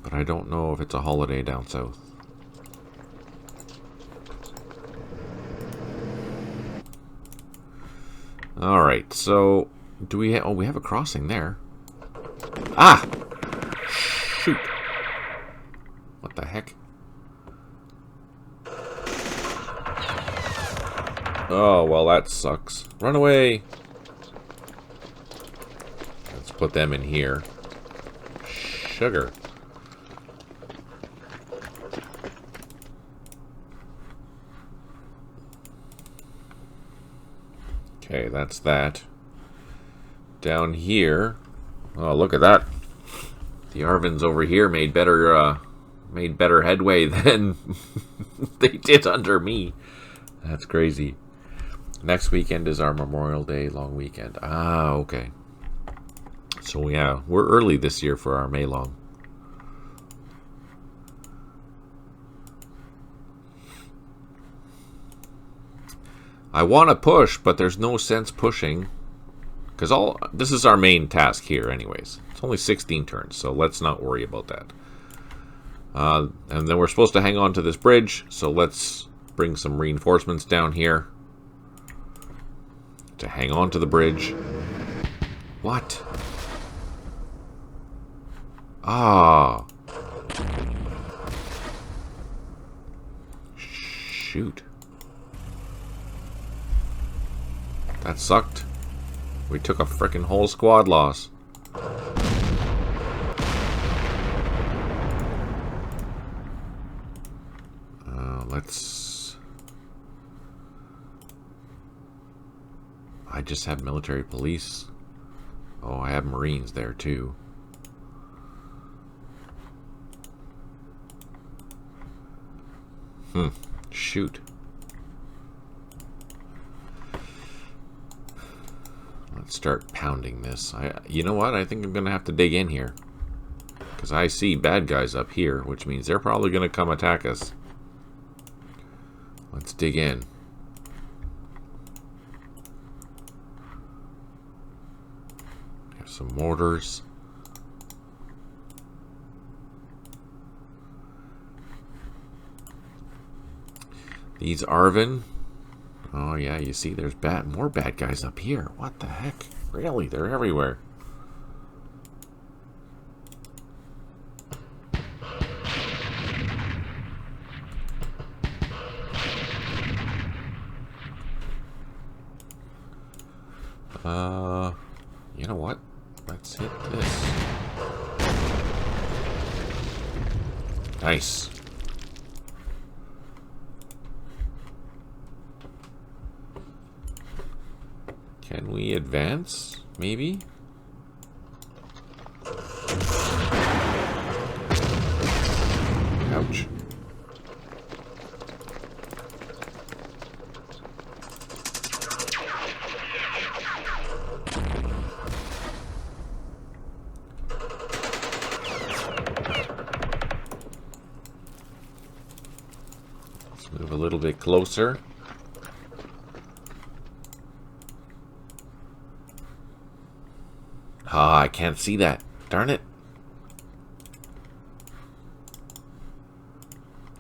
But I don't know if it's a holiday down south. Alright, so do we have... Oh, we have a crossing there. Ah! Shoot. What the heck? Oh, well, that sucks. Run away! Let's put them in here. Sugar. Okay, that's that. Down here... Oh, look at that. The ARVNs over here made better headway than they did under me. That's crazy. Next weekend is our Memorial Day long weekend. Ah, okay. So yeah, we're early this year for our May long. I want to push, but there's no sense pushing. Because this is our main task here anyways. It's only 16 turns, so let's not worry about that. And then we're supposed to hang on to this bridge, so let's bring some reinforcements down here to hang on to the bridge. What? Ah. Shoot. That sucked. We took a frickin' whole squad loss. Let's... I just have military police. Oh, I have Marines there too. Shoot. Let's start pounding this. You know what? I think I'm going to have to dig in here. Because I see bad guys up here, which means they're probably going to come attack us. Let's dig in. Have some mortars. These ARVN. Oh yeah, you see there's more bad guys up here. What the heck? Really? They're everywhere. You know what? Let's hit this. Nice. Can we advance? maybe? Ouch. Let's move a little bit closer. Ah, I can't see that. Darn it.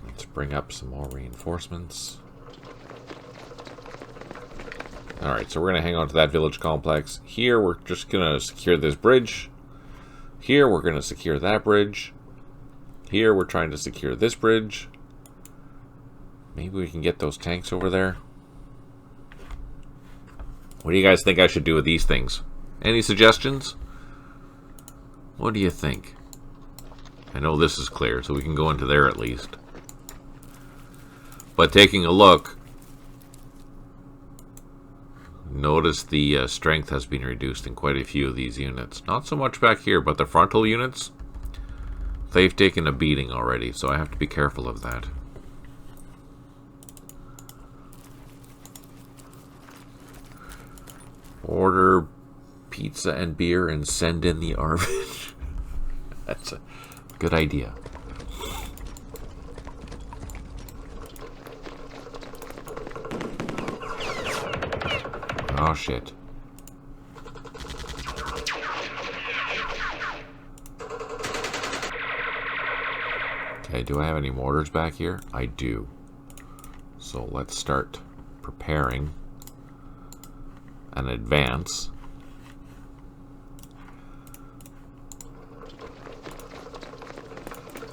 Let's bring up some more reinforcements. Alright, so we're going to hang on to that village complex. Here, we're just going to secure this bridge. Here, we're going to secure that bridge. Here, we're trying to secure this bridge. Maybe we can get those tanks over there. What do you guys think I should do with these things? Any suggestions? What do you think? I know this is clear, so we can go into there at least. But taking a look, notice the strength has been reduced in quite a few of these units. Not so much back here, but the frontal units, they've taken a beating already, so I have to be careful of that. Order pizza and beer and send in the ARVN. That's a good idea. Oh shit. Okay, do I have any mortars back here? I do. So let's start preparing an advance.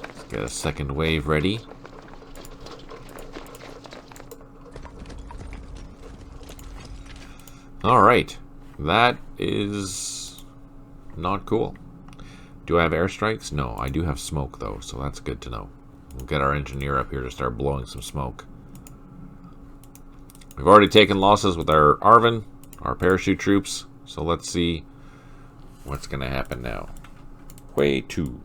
Let's get a second wave ready. Alright, that is not cool. Do I have airstrikes? No, I do have smoke though, so that's good to know. We'll get our engineer up here to start blowing some smoke. We've already taken losses with our ARVN, our parachute troops, so let's see what's going to happen now. Way 2.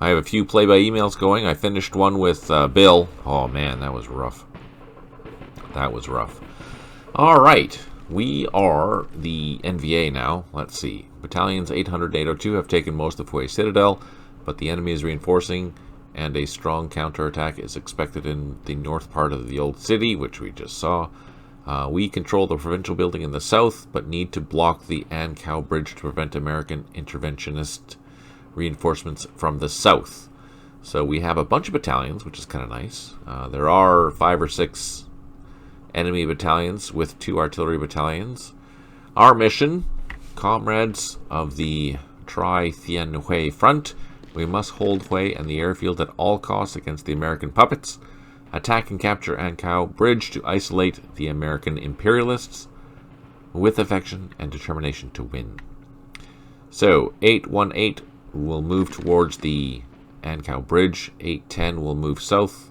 I have a few play-by emails going. I finished one with Bill. Oh man, that was rough. That was rough. Alright, we are the NVA now. Let's see. Battalions 800 802 have taken most of Hue Citadel, but the enemy is reinforcing, and a strong counterattack is expected in the north part of the old city, which we just saw. We control the provincial building in the south, but need to block the Ankow Bridge to prevent American interventionist reinforcements from the south. So we have a bunch of battalions, which is kind of nice. There are 5 or 6 enemy battalions with 2 artillery battalions. Our mission, comrades of the Tri-Thien Hue front, we must hold Hue and the airfield at all costs against the American puppets. Attack and capture Ankow Bridge to isolate the American imperialists with affection and determination to win. So 818 will move towards the Ankow Bridge. 810 will move south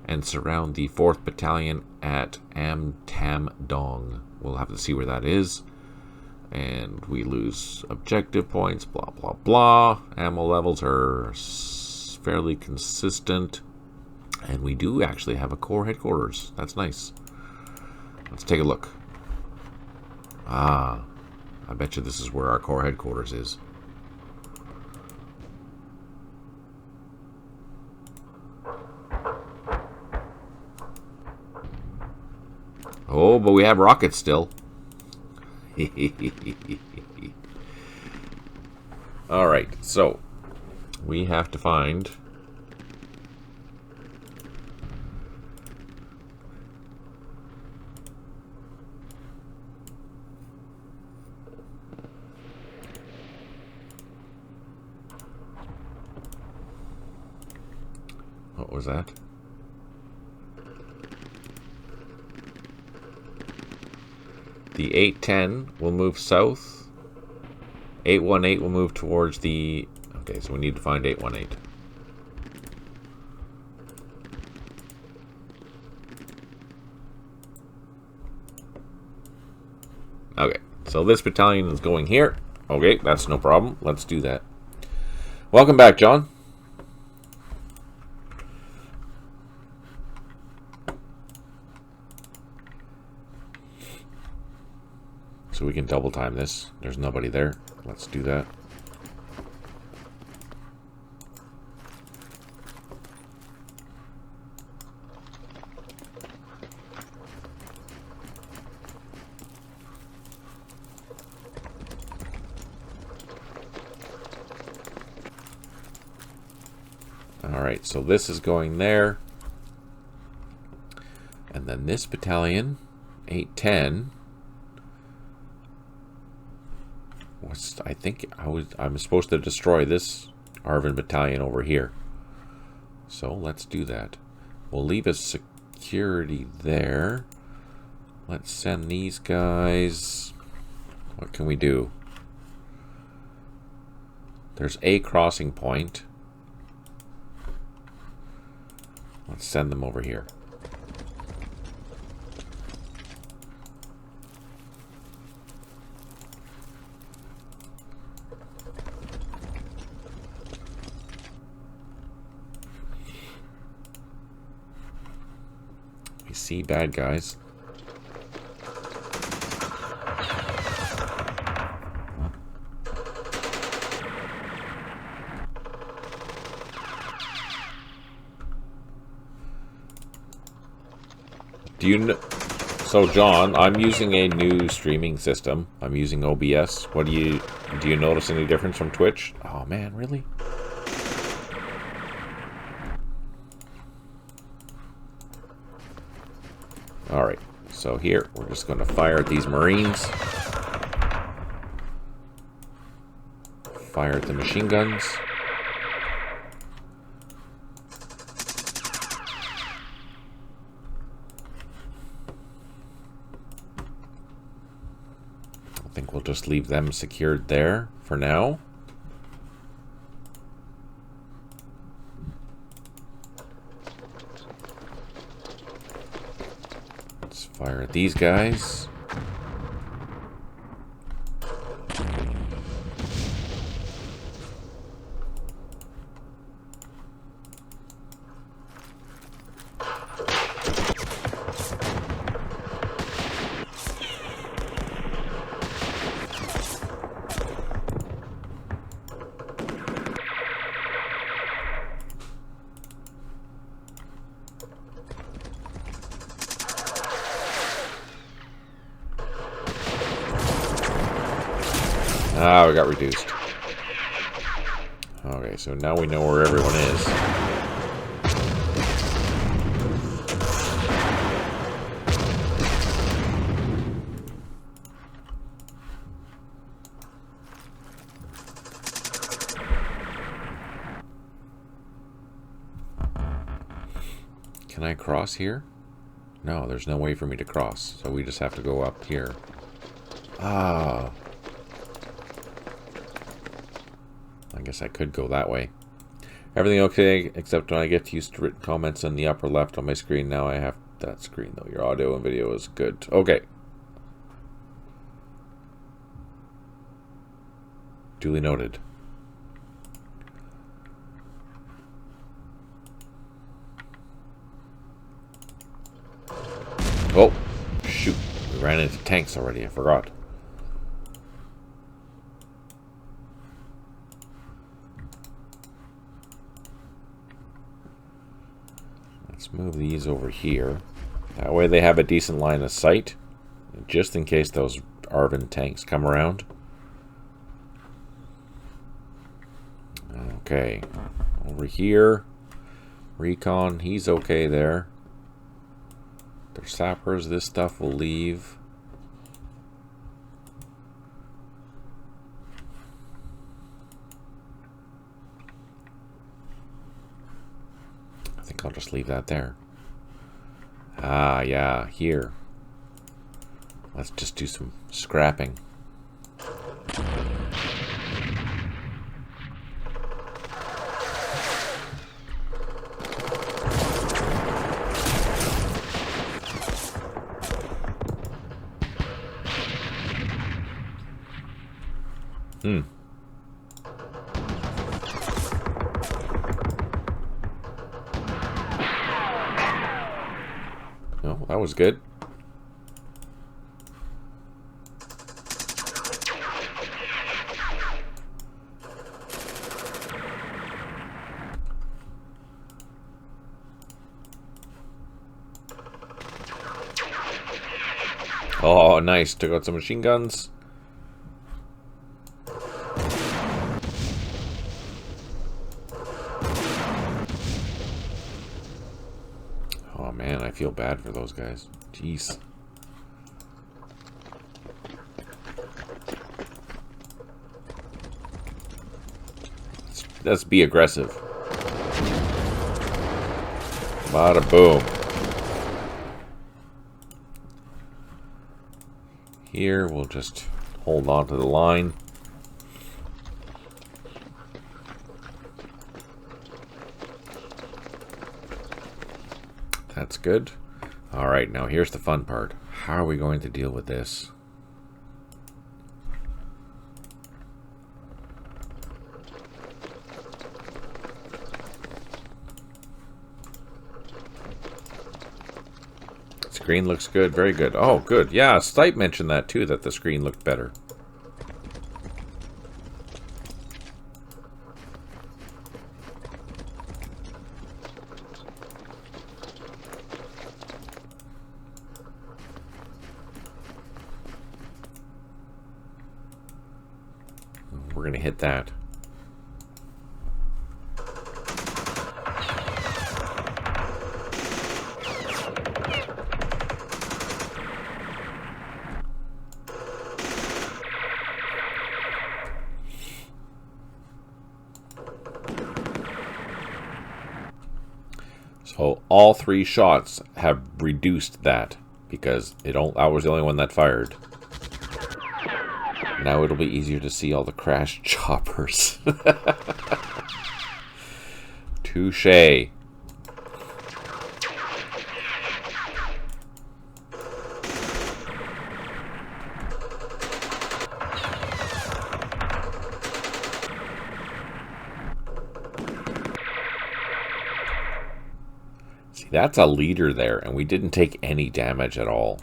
and surround the 4th Battalion at Am Tam Dong. We'll have to see where that is. And we lose objective points, blah, blah, blah. Ammo levels are fairly consistent. And we do actually have a core headquarters. That's nice. Let's take a look. Ah, I bet you this is where our core headquarters is. Oh, but we have rockets still. Alright, so we have to find what was that? The 810 will move south. 818 will move towards the... Okay, so we need to find 818. Okay, so this battalion is going here. Okay, that's no problem. Let's do that. Welcome back, John. So we can double time this. There's nobody there. Let's do that. Alright, so this is going there. And then this battalion, 810. I think I'm supposed to destroy this ARVN battalion over here. So let's do that. We'll leave a security there. Let's send these guys. What can we do? There's a crossing point. Let's send them over here. We see bad guys. Do you know? So, John, I'm using a new streaming system. I'm using OBS. What do you notice any difference from Twitch? Oh man, really? All right. So here we're just going to fire at these Marines. Fire at the machine guns. I think we'll just leave them secured there for now. Let's fire at these guys. Ah, we got reduced. Okay, so now we know where everyone is. Can I cross here? No, there's no way for me to cross, so we just have to go up here. Ah. I guess I could go that way. Everything okay, except when I get used to written comments in the upper left on my screen. Now I have that screen, though. Your audio and video is good. Okay. Duly noted. Oh, shoot. We ran into tanks already. I forgot. Let's move these over here. That way they have a decent line of sight, just in case those ARVN tanks come around. Okay, over here, recon, he's okay there. They're sappers, this stuff will leave. I'll just leave that there. Ah, yeah, here. Let's just do some scrapping. Hmm. Oh, that was good. Oh, nice. Took out some machine guns. Oh, man, I feel bad for those guys. Jeez. Let's be aggressive. Bada boom. Here, we'll just hold on to the line. That's good. Alright, now here's the fun part. How are we going to deal with this? Screen looks good. Very good. Oh, good. Yeah, Stipe mentioned that too, that the screen looked better. We're going to hit that. So all 3 shots have reduced that because I was the only one that fired. Now it'll be easier to see all the crashed choppers. Touché. See, that's a leader there, and we didn't take any damage at all.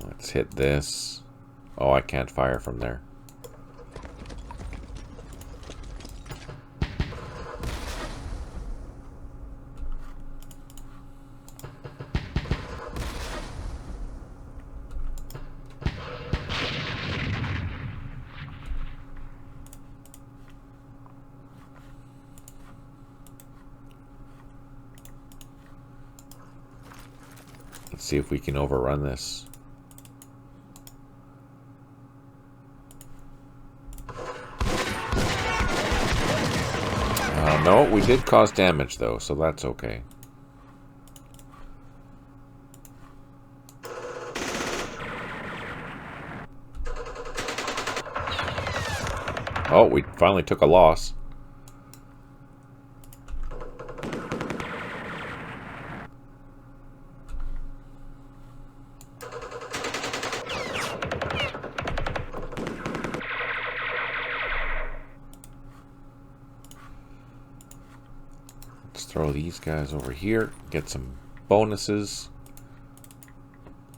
Let's hit this. Oh, I can't fire from there. Let's see if we can overrun this. No, we did cause damage though, so that's okay. Oh, we finally took a loss. Let's throw these guys over here, get some bonuses.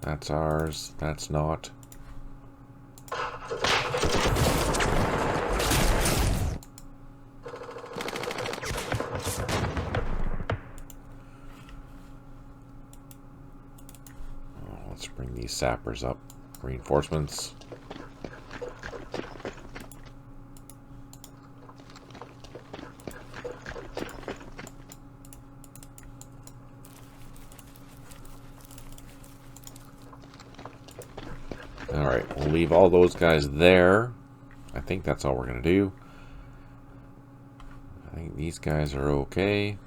That's ours, that's not. Let's bring these sappers up. Reinforcements. Alright, we'll leave all those guys there. I think that's all we're going to do. I think these guys are okay.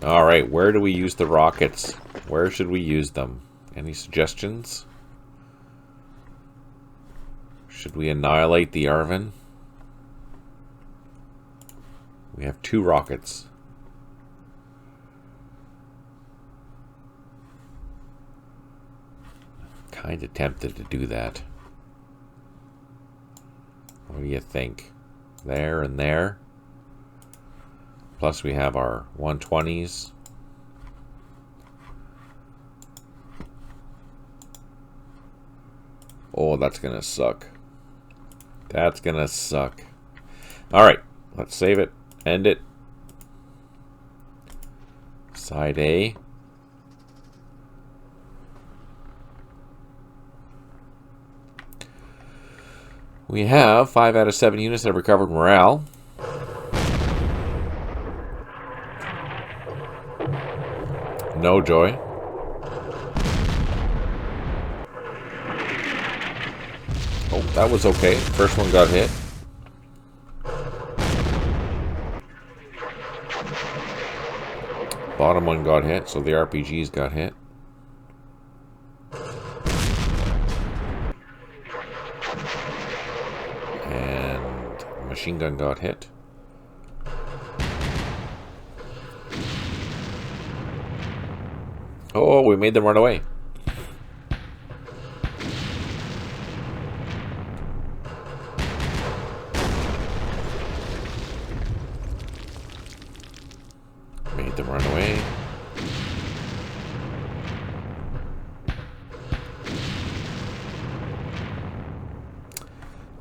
Alright, where do we use the rockets? Where should we use them? Any suggestions? Should we annihilate the ARVN? We have 2 rockets. Kind of tempted to do that. What do you think? There and there. Plus we have our 120s. Oh, that's gonna suck. That's gonna suck. Alright, let's save it. End it. Side A. We have 5 out of 7 units that have recovered morale. No joy. Oh, that was okay. First one got hit. Bottom one got hit, so the RPGs got hit. And machine gun got hit. Oh, we made them run away. Made them run away.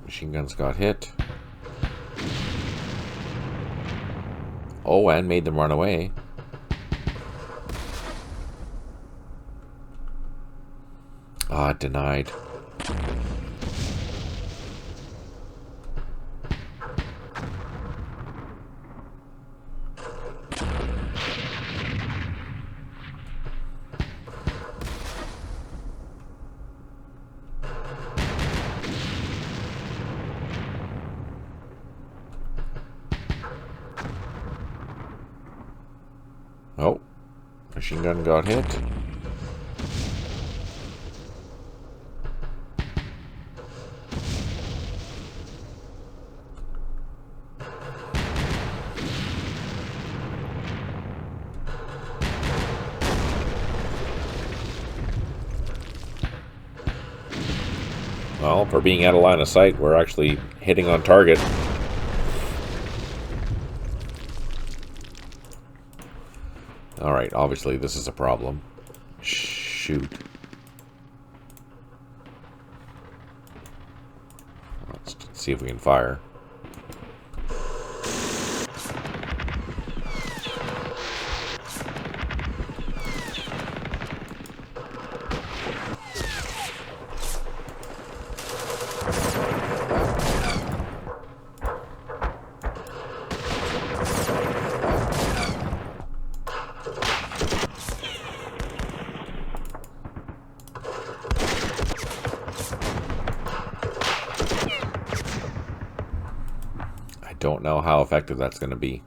Machine guns got hit. Oh, and made them run away. Ah, denied. Oh, machine gun got hit. Well, for being out of line of sight, we're actually hitting on target. Alright, obviously this is a problem. Shoot. Let's see if we can fire. Don't know how effective that's going to be.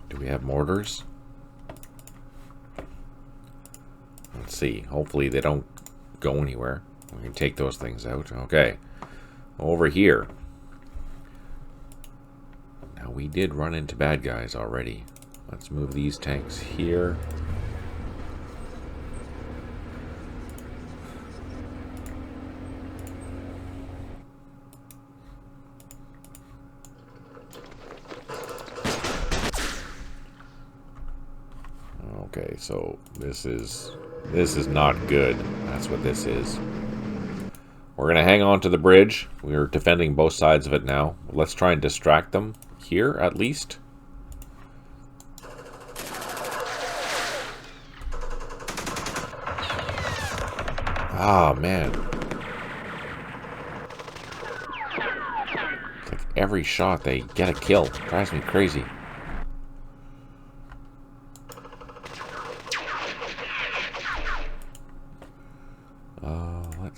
Do we have mortars? Let's see. Hopefully they don't go anywhere. We can take those things out. Okay. Over here. We did run into bad guys already. Let's move these tanks here. Okay, so this is not good. That's what this is. We're gonna hang on to the bridge. We're defending both sides of it now. Let's try and distract them. Here, at least. Ah, man. It's like every shot they get a kill. Drives me crazy.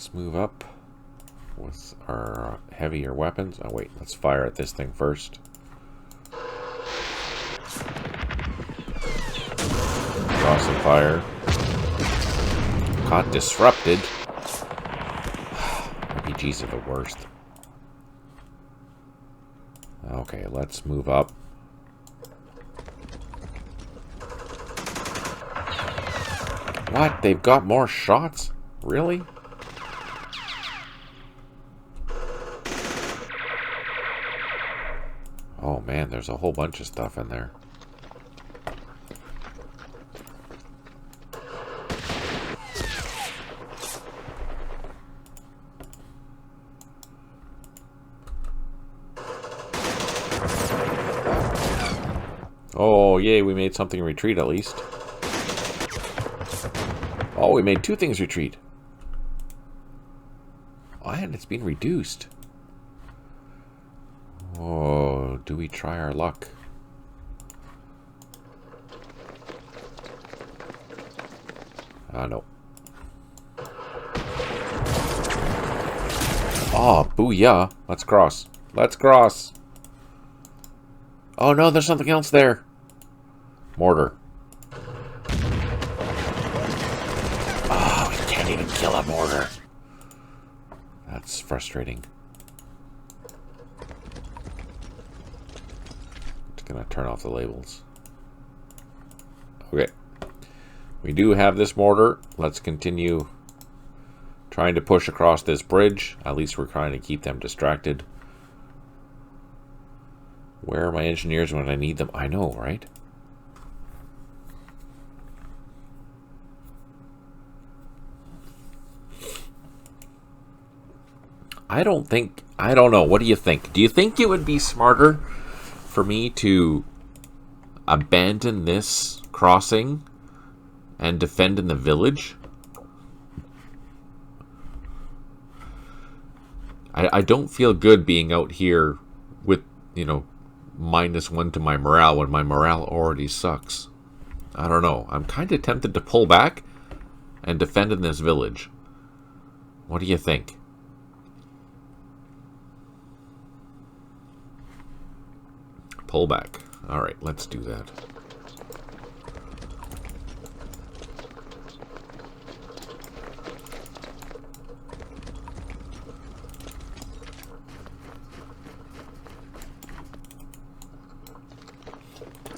let's move up with our heavier weapons. Oh wait, let's fire at this thing first. Draw some fire. Got disrupted. RPGs are the worst. Okay, let's move up. What? They've got more shots? Really? Oh man, there's a whole bunch of stuff in there. Oh, yay, we made something retreat at least. Oh, we made two things retreat. Oh, and it's been reduced. Oh, do we try our luck? No. Oh, booyah. Let's cross. Let's cross. Oh no, there's something else there. Mortar. Oh, we can't even kill a mortar. That's frustrating. Just gonna turn off the labels. Okay. We do have this mortar. Let's continue trying to push across this bridge. At least we're trying to keep them distracted. Where are my engineers when I need them? I know, right? I don't know. What do you think? Do you think it would be smarter for me to abandon this crossing and defend in the village? I don't feel good being out here with, you know, -1 to my morale when my morale already sucks. I don't know. I'm kind of tempted to pull back and defend in this village. What do you think? Pull back. Alright, let's do that.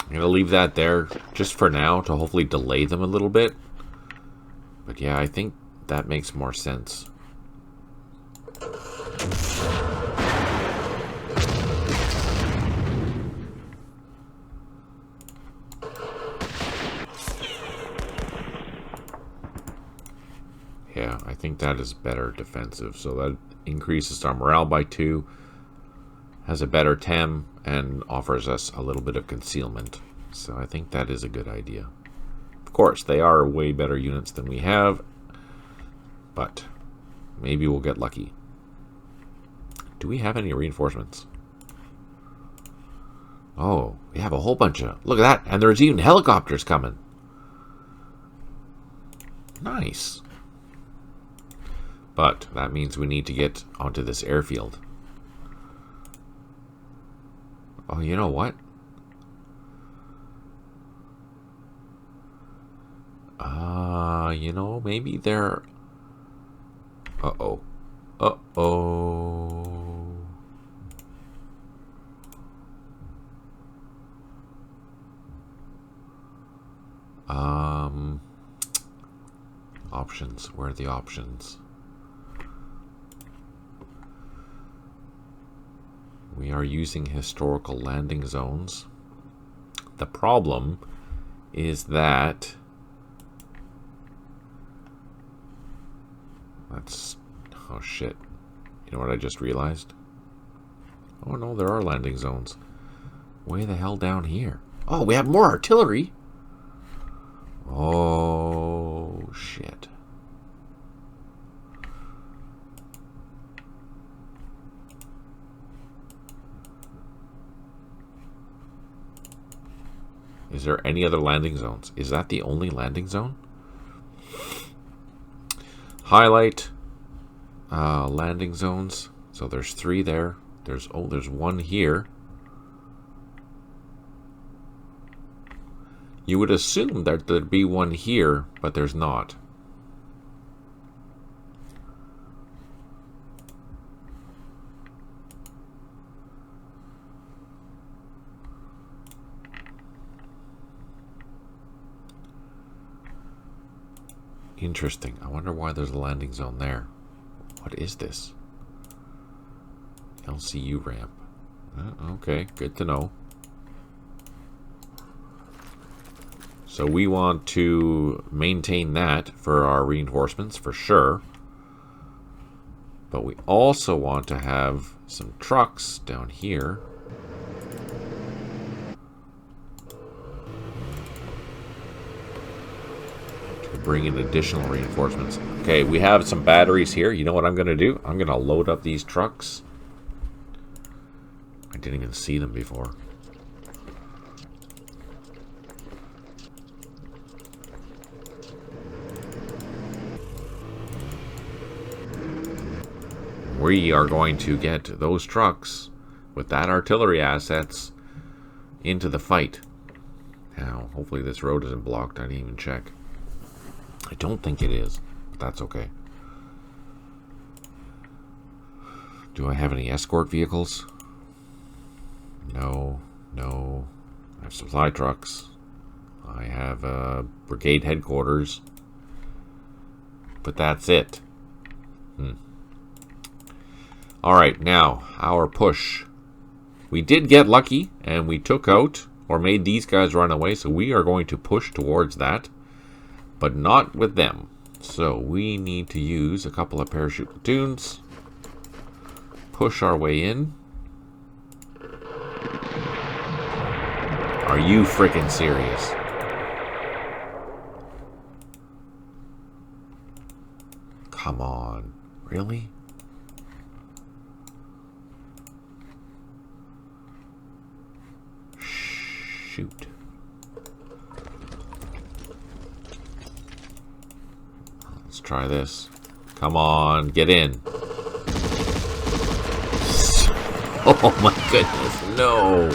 I'm going to leave that there just for now to hopefully delay them a little bit. But yeah, I think that makes more sense. Yeah, I think that is better defensive. So that increases our morale by 2, has a better TEM, and offers us a little bit of concealment. So I think that is a good idea. Of course, they are way better units than we have, but maybe we'll get lucky. Do we have any reinforcements? Oh, we have a whole bunch of... Look at that! And there's even helicopters coming. Nice. But that means we need to get onto this airfield. Oh, you know what? You know, maybe they're... Uh-oh. Uh-oh. Options. Where are the options? We are using historical landing zones. The problem is that... That's... Oh, shit. You know what I just realized? Oh, no, there are landing zones. Way the hell down here? Oh, we have more artillery! Oh, shit. Is there any other landing zones? Is that the only landing zone? Highlight. landing zones. So there's 3 there. There's 1 here. You would assume that there'd be 1 here, but there's not. Interesting. I wonder why there's a landing zone there. What is this? LCU ramp. Okay, good to know. So we want to maintain that for our reinforcements, for sure. But we also want to have some trucks down here. Bring in additional reinforcements. Okay, we have some batteries here. You know what I'm going to do? I'm going to load up these trucks. I didn't even see them before. We are going to get those trucks with that artillery assets into the fight. Now, hopefully this road isn't blocked. I didn't even check. I don't think it is, but that's okay. Do I have any escort vehicles? No, no. I have supply trucks. I have brigade headquarters. But that's it. Alright, now, our push. We did get lucky, and we took out, or made these guys run away, so we are going to push towards that. But not with them. So we need to use a couple of parachute platoons. Push our way in. Are you freaking serious? Come on. Really? Shoot. Let's try this. Come on, get in. Oh my goodness, no.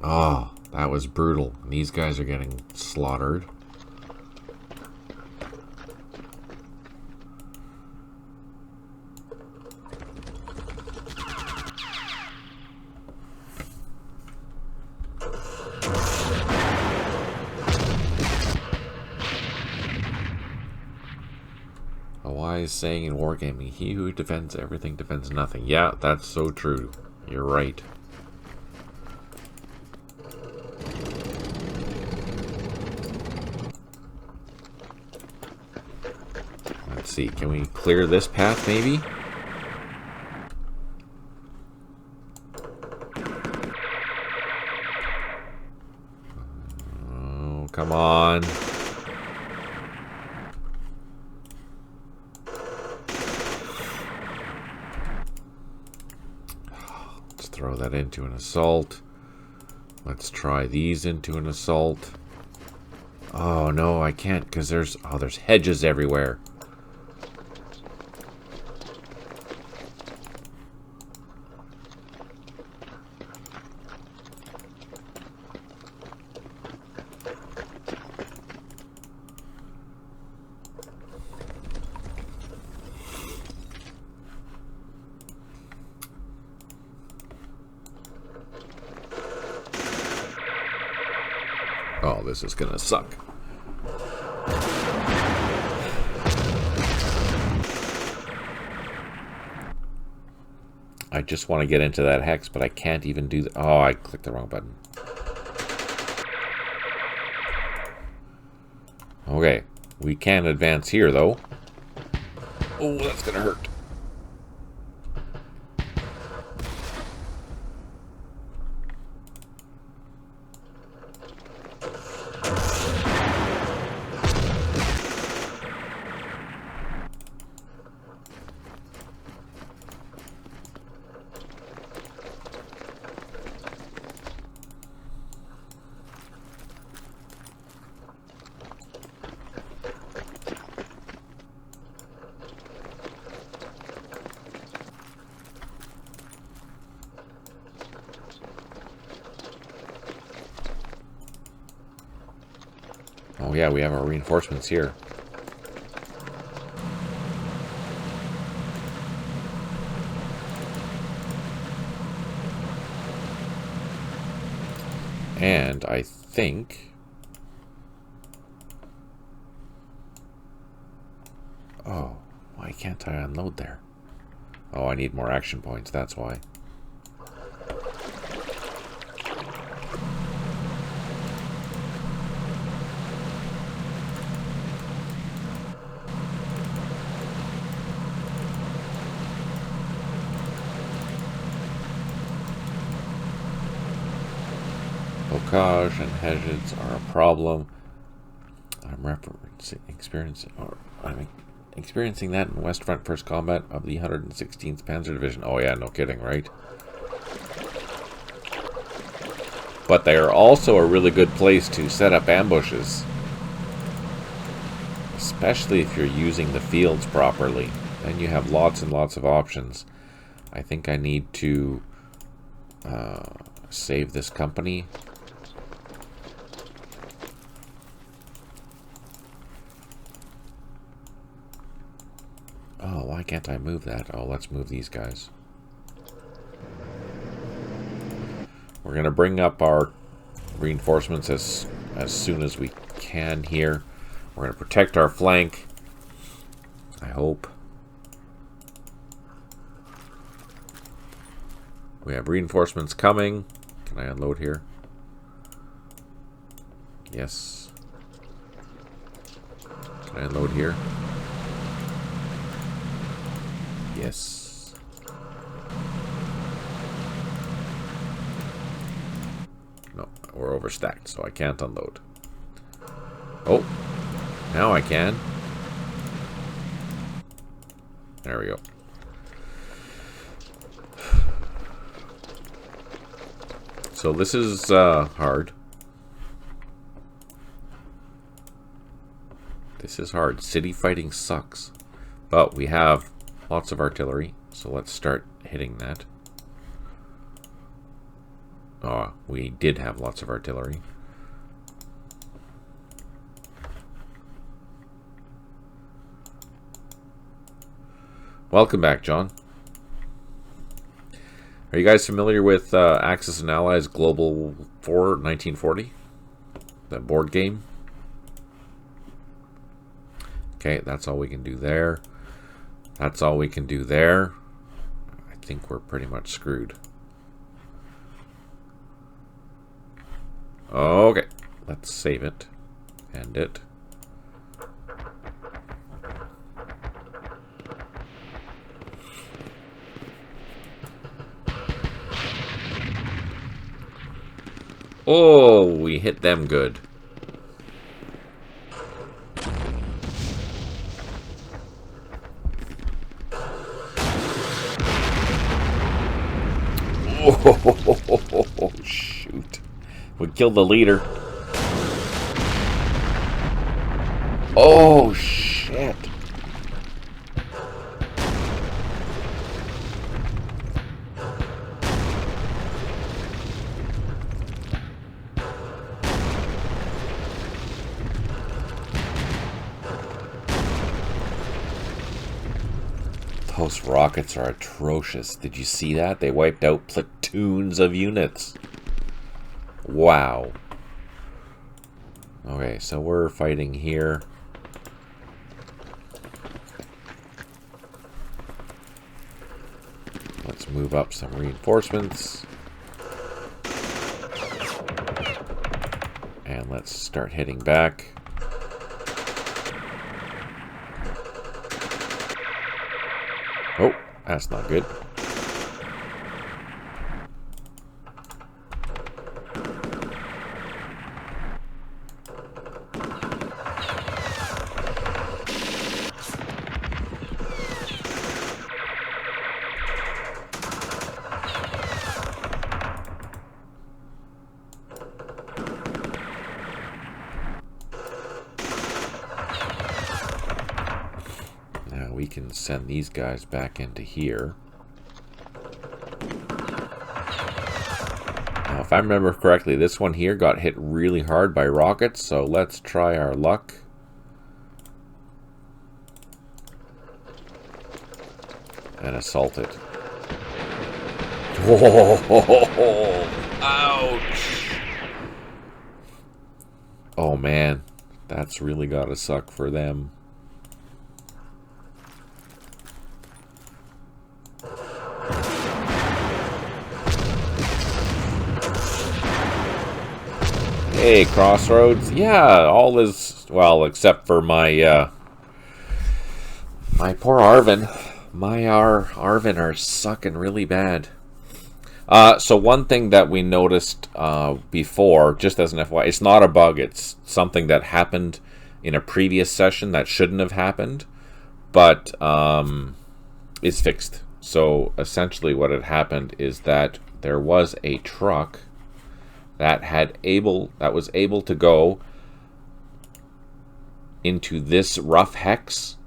Oh, that was brutal. These guys are getting slaughtered. A wise saying in wargaming, he who defends everything defends nothing. Yeah, that's so true. You're right. Let's see, can we clear this path maybe? Oh, come on. Let's throw that into an assault. Let's try these into an assault. Oh no, I can't because there's hedges everywhere. Oh, this is gonna suck. I just want to get into that hex, but I can't even do that. Oh, I clicked the wrong button. Okay, we can advance here, though. Oh, that's gonna hurt. Oh yeah, we have our reinforcements here. And I think... Oh, why can't I unload there? Oh, I need more action points, that's why. Bocage and hedges are a problem. I'm experiencing that in West Front First Combat of the 116th Panzer Division. Oh yeah, no kidding, right? But they are also a really good place to set up ambushes. Especially if you're using the fields properly. Then you have lots and lots of options. I think I need to save this company. Oh, why can't I move that? Oh, let's move these guys. We're going to bring up our reinforcements as soon as we can here. We're going to protect our flank. I hope. We have reinforcements coming. Can I unload here? Yes. Can I unload here? Yes. No, we're overstacked, so I can't unload. Oh, now I can. There we go. So this is hard. This is hard. City fighting sucks. But we have lots of artillery, so let's start hitting that. Oh, we did have lots of artillery. Welcome back, John. Are you guys familiar with Axis and Allies Global 4 1940? That board game? Okay, that's all we can do there. That's all we can do there. I think we're pretty much screwed. Okay, let's save it. End it. Oh, we hit them good. Oh, shoot. We killed the leader. Oh, shit. Those rockets are atrocious. Did you see that? They wiped out platoons of units. Wow. Okay, so we're fighting here. Let's move up some reinforcements. And let's start hitting back. Oh, that's not good. Now we can send these guys back into here. Now, if I remember correctly, this one here got hit really hard by rockets, so let's try our luck. And assault it. Oh, ouch! Oh man, that's really gotta suck for them. Hey, Crossroads. Yeah, all is well, except for my my poor ARVN. My ARVN are sucking really bad. So one thing that we noticed before, just as an FYI, it's not a bug. It's something that happened in a previous session that shouldn't have happened, but is fixed. So essentially, what had happened is that there was a truck that was able to go into this rough hex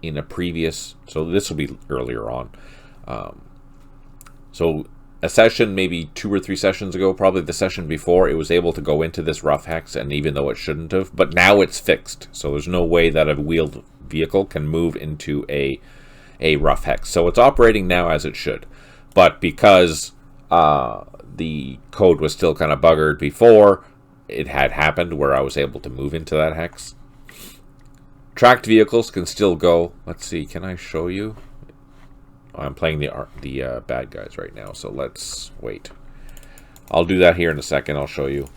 in a previous, so this will be earlier on. So a session, maybe 2 or 3 sessions ago, probably the session before, it was able to go into this rough hex, and even though it shouldn't have, but now it's fixed. So there's no way that a wheeled vehicle can move into a rough hex. So it's operating now as it should. But because the code was still kind of buggered before, it had happened where I was able to move into that hex. Tracked vehicles can still go. Let's see, can I show you? I'm playing the bad guys right now, so let's wait. I'll do that here in a second. I'll show you.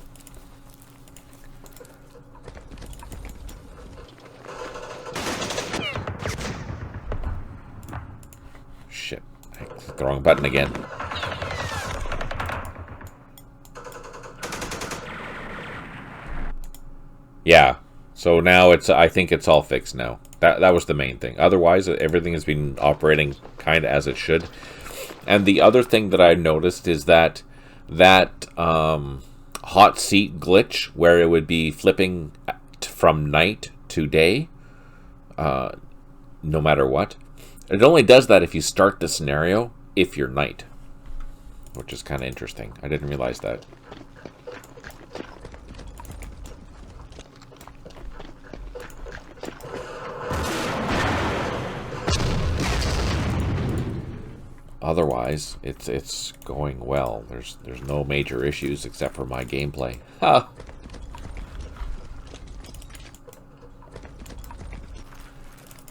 Shit, I clicked the wrong button again. Yeah, so now I think it's all fixed now. That was the main thing. Otherwise, everything has been operating kind of as it should. And the other thing that I noticed is that hot seat glitch, where it would be flipping from night to day, no matter what. It only does that if you start the scenario if you're night, which is kind of interesting. I didn't realize that. Otherwise, it's going well. There's no major issues except for my gameplay. Ha!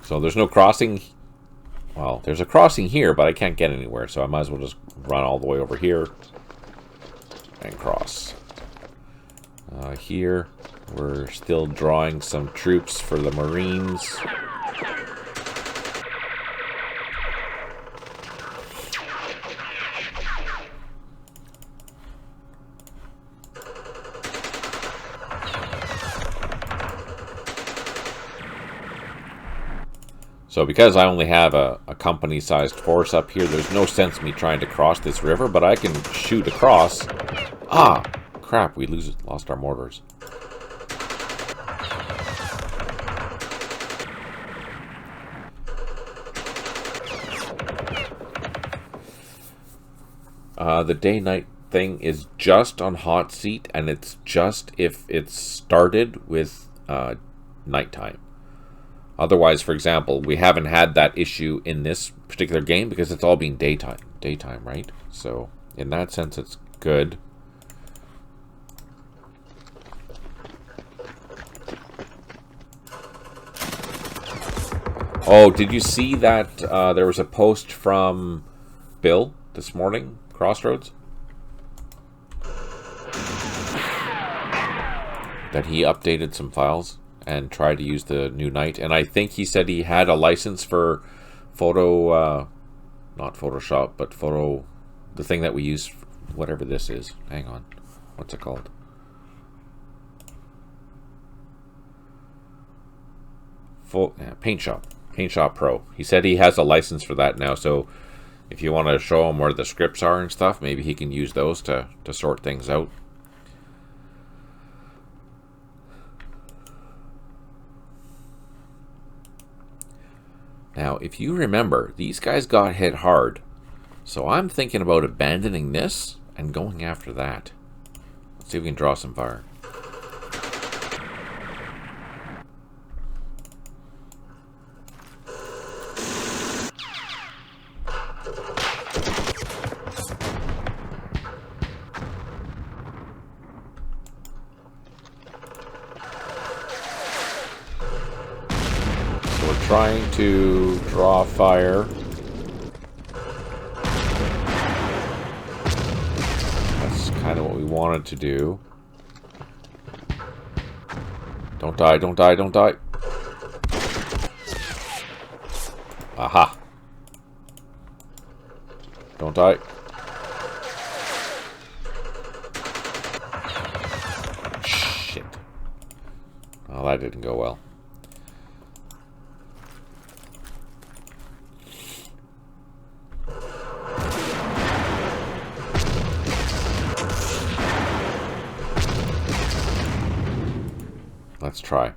So there's no crossing. Well, there's a crossing here, but I can't get anywhere, so I might as well just run all the way over here and cross. Here, we're still drawing some troops for the Marines. So because I only have a company-sized force up here, there's no sense me trying to cross this river, but I can shoot across. Ah, crap, we lost our mortars. The day-night thing is just on hot seat, and it's just if it's started with nighttime. Otherwise, for example, we haven't had that issue in this particular game because it's all been daytime, right? So, in that sense, it's good. Oh, did you see that there was a post from Bill this morning, Crossroads? That he updated some files and tried to use the new night, and I think he said he had a license for photo, not Photoshop, but the thing that we use, whatever this is. Hang on, what's it called? Paint Shop Pro. He said he has a license for that now, so if you want to show him where the scripts are and stuff, maybe he can use those to sort things out. Now, if you remember, these guys got hit hard, so I'm thinking about abandoning this and going after that. Let's see if we can draw some fire. So we're trying to draw fire. Kind of what we wanted to do. Don't die, don't die, don't die. Aha. Don't die. Shit. Oh, that didn't go well. Let's try.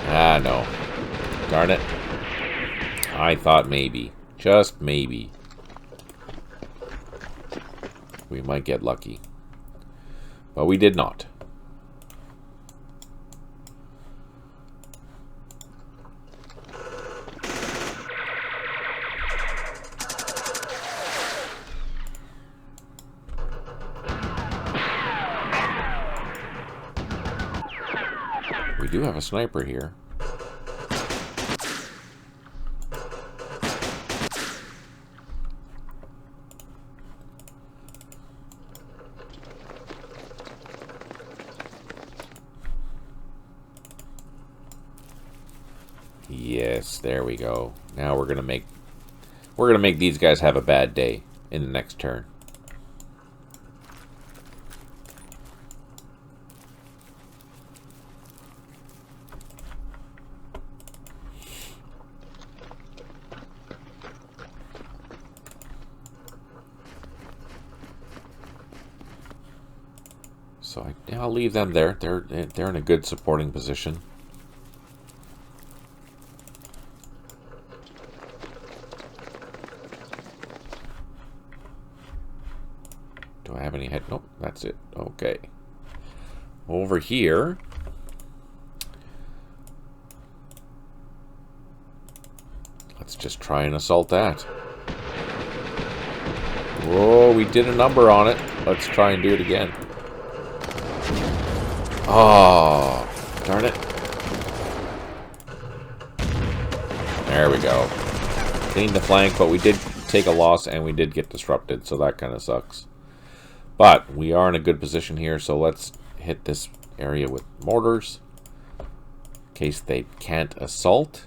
Ah, no. Darn it. I thought maybe. Just maybe. We might get lucky. But we did not. We do have a sniper here. Yes, there we go. Now we're gonna make these guys have a bad day in the next turn. So I'll leave them there. They're in a good supporting position. Do I have any head? Nope, that's it. Okay. Over here. Let's just try and assault that. Whoa, we did a number on it. Let's try and do it again. Oh, darn it. There we go. Cleaned the flank, but we did take a loss and we did get disrupted, so that kind of sucks. But we are in a good position here, so let's hit this area with mortars in case they can't assault.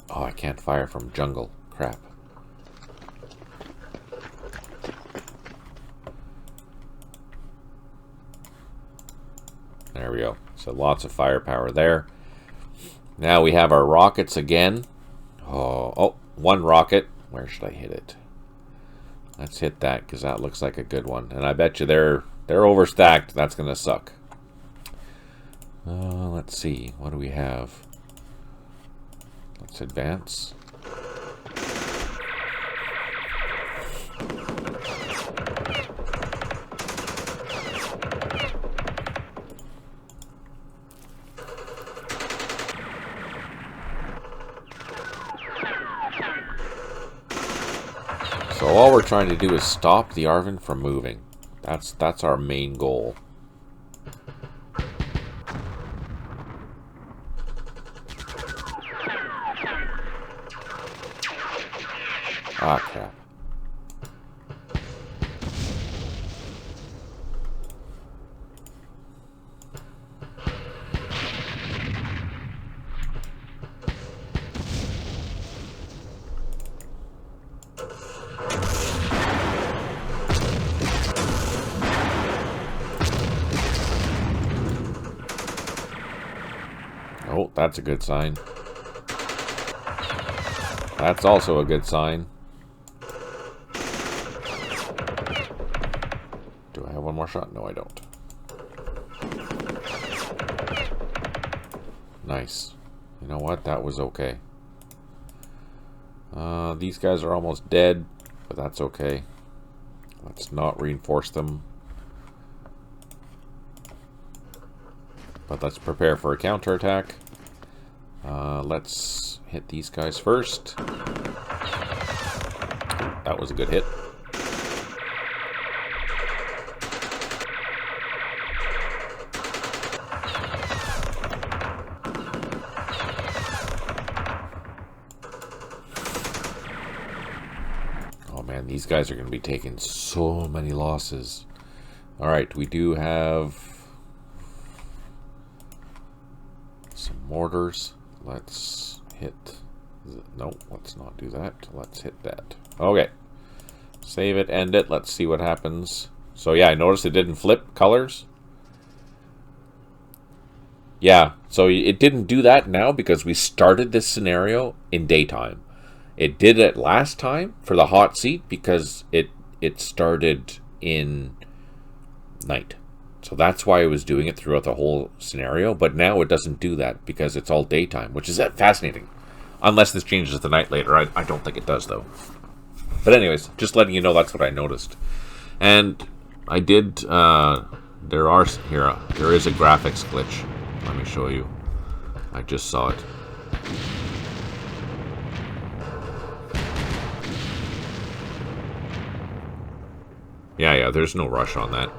Oh, I can't fire from jungle. Crap. There we go. So lots of firepower there. Now we have our rockets again. Oh, one rocket. Where should I hit it? Let's hit that because that looks like a good one. And I bet you they're overstacked. That's going to suck. Let's see. What do we have? Let's advance. So all we're trying to do is stop the ARVN from moving. That's our main goal. Ah, crap. Oh, that's a good sign. That's also a good sign. Do I have one more shot? No, I don't. Nice. You know what? That was okay. These guys are almost dead, but that's okay. Let's not reinforce them. But let's prepare for a counterattack. Let's hit these guys first. That was a good hit. Oh man, these guys are going to be taking so many losses. Alright, we do have some mortars. Let's hit... No, let's not do that. Let's hit that. Okay. Save it, end it. Let's see what happens. So yeah, I noticed it didn't flip colors. Yeah, so it didn't do that now because we started this scenario in daytime. It did it last time for the hot seat because it started in night. So that's why I was doing it throughout the whole scenario. But now it doesn't do that because it's all daytime, which is fascinating. Unless this changes the night later. I don't think it does, though. But anyways, just letting you know that's what I noticed. And I did... there is a graphics glitch. Let me show you. I just saw it. Yeah, there's no rush on that.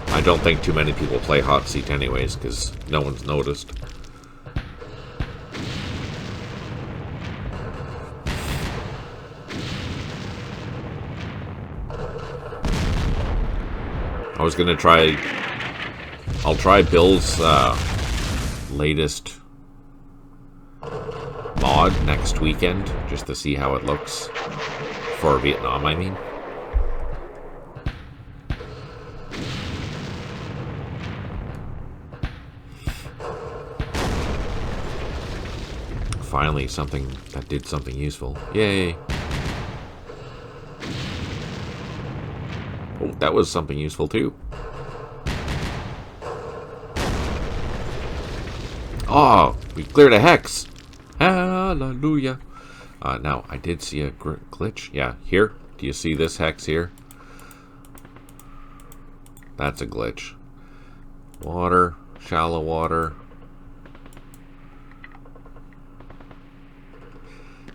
I don't think too many people play hot seat anyways, because no one's noticed. I was gonna try... I'll try Bill's latest mod next weekend, just to see how it looks. For Vietnam, I mean. Finally, something that did something useful. Yay! Oh, that was something useful too. Oh, we cleared a hex. Hallelujah. Now, I did see a glitch. Yeah, here. Do you see this hex here? That's a glitch. Water, shallow water.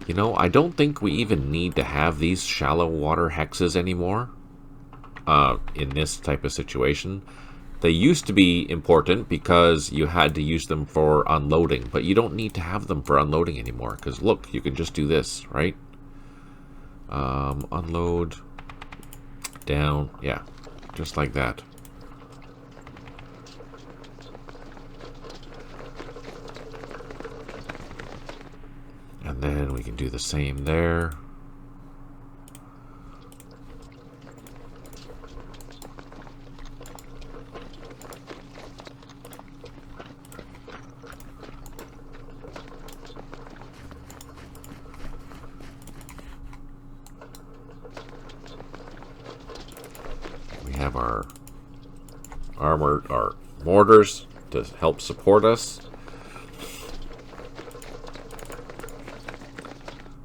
You know, I don't think we even need to have these shallow water hexes anymore. In this type of situation. They used to be important because you had to use them for unloading, but you don't need to have them for unloading anymore, because look, you can just do this, right? Unload, down, yeah, just like that. And then we can do the same there. Have our mortars to help support us.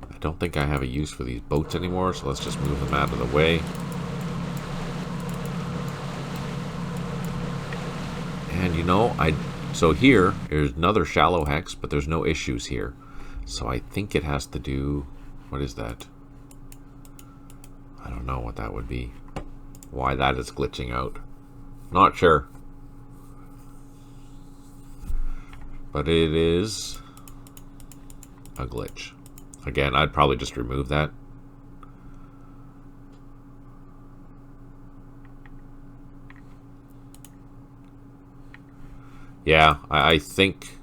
I don't think I have a use for these boats anymore, so let's just move them out of the way. And you know, so here, there's another shallow hex, but there's no issues here. So I think it has to do... What is that? I don't know what that would be. Why that is glitching out. Not sure. But it is a glitch. Again, I'd probably just remove that. Yeah, I think...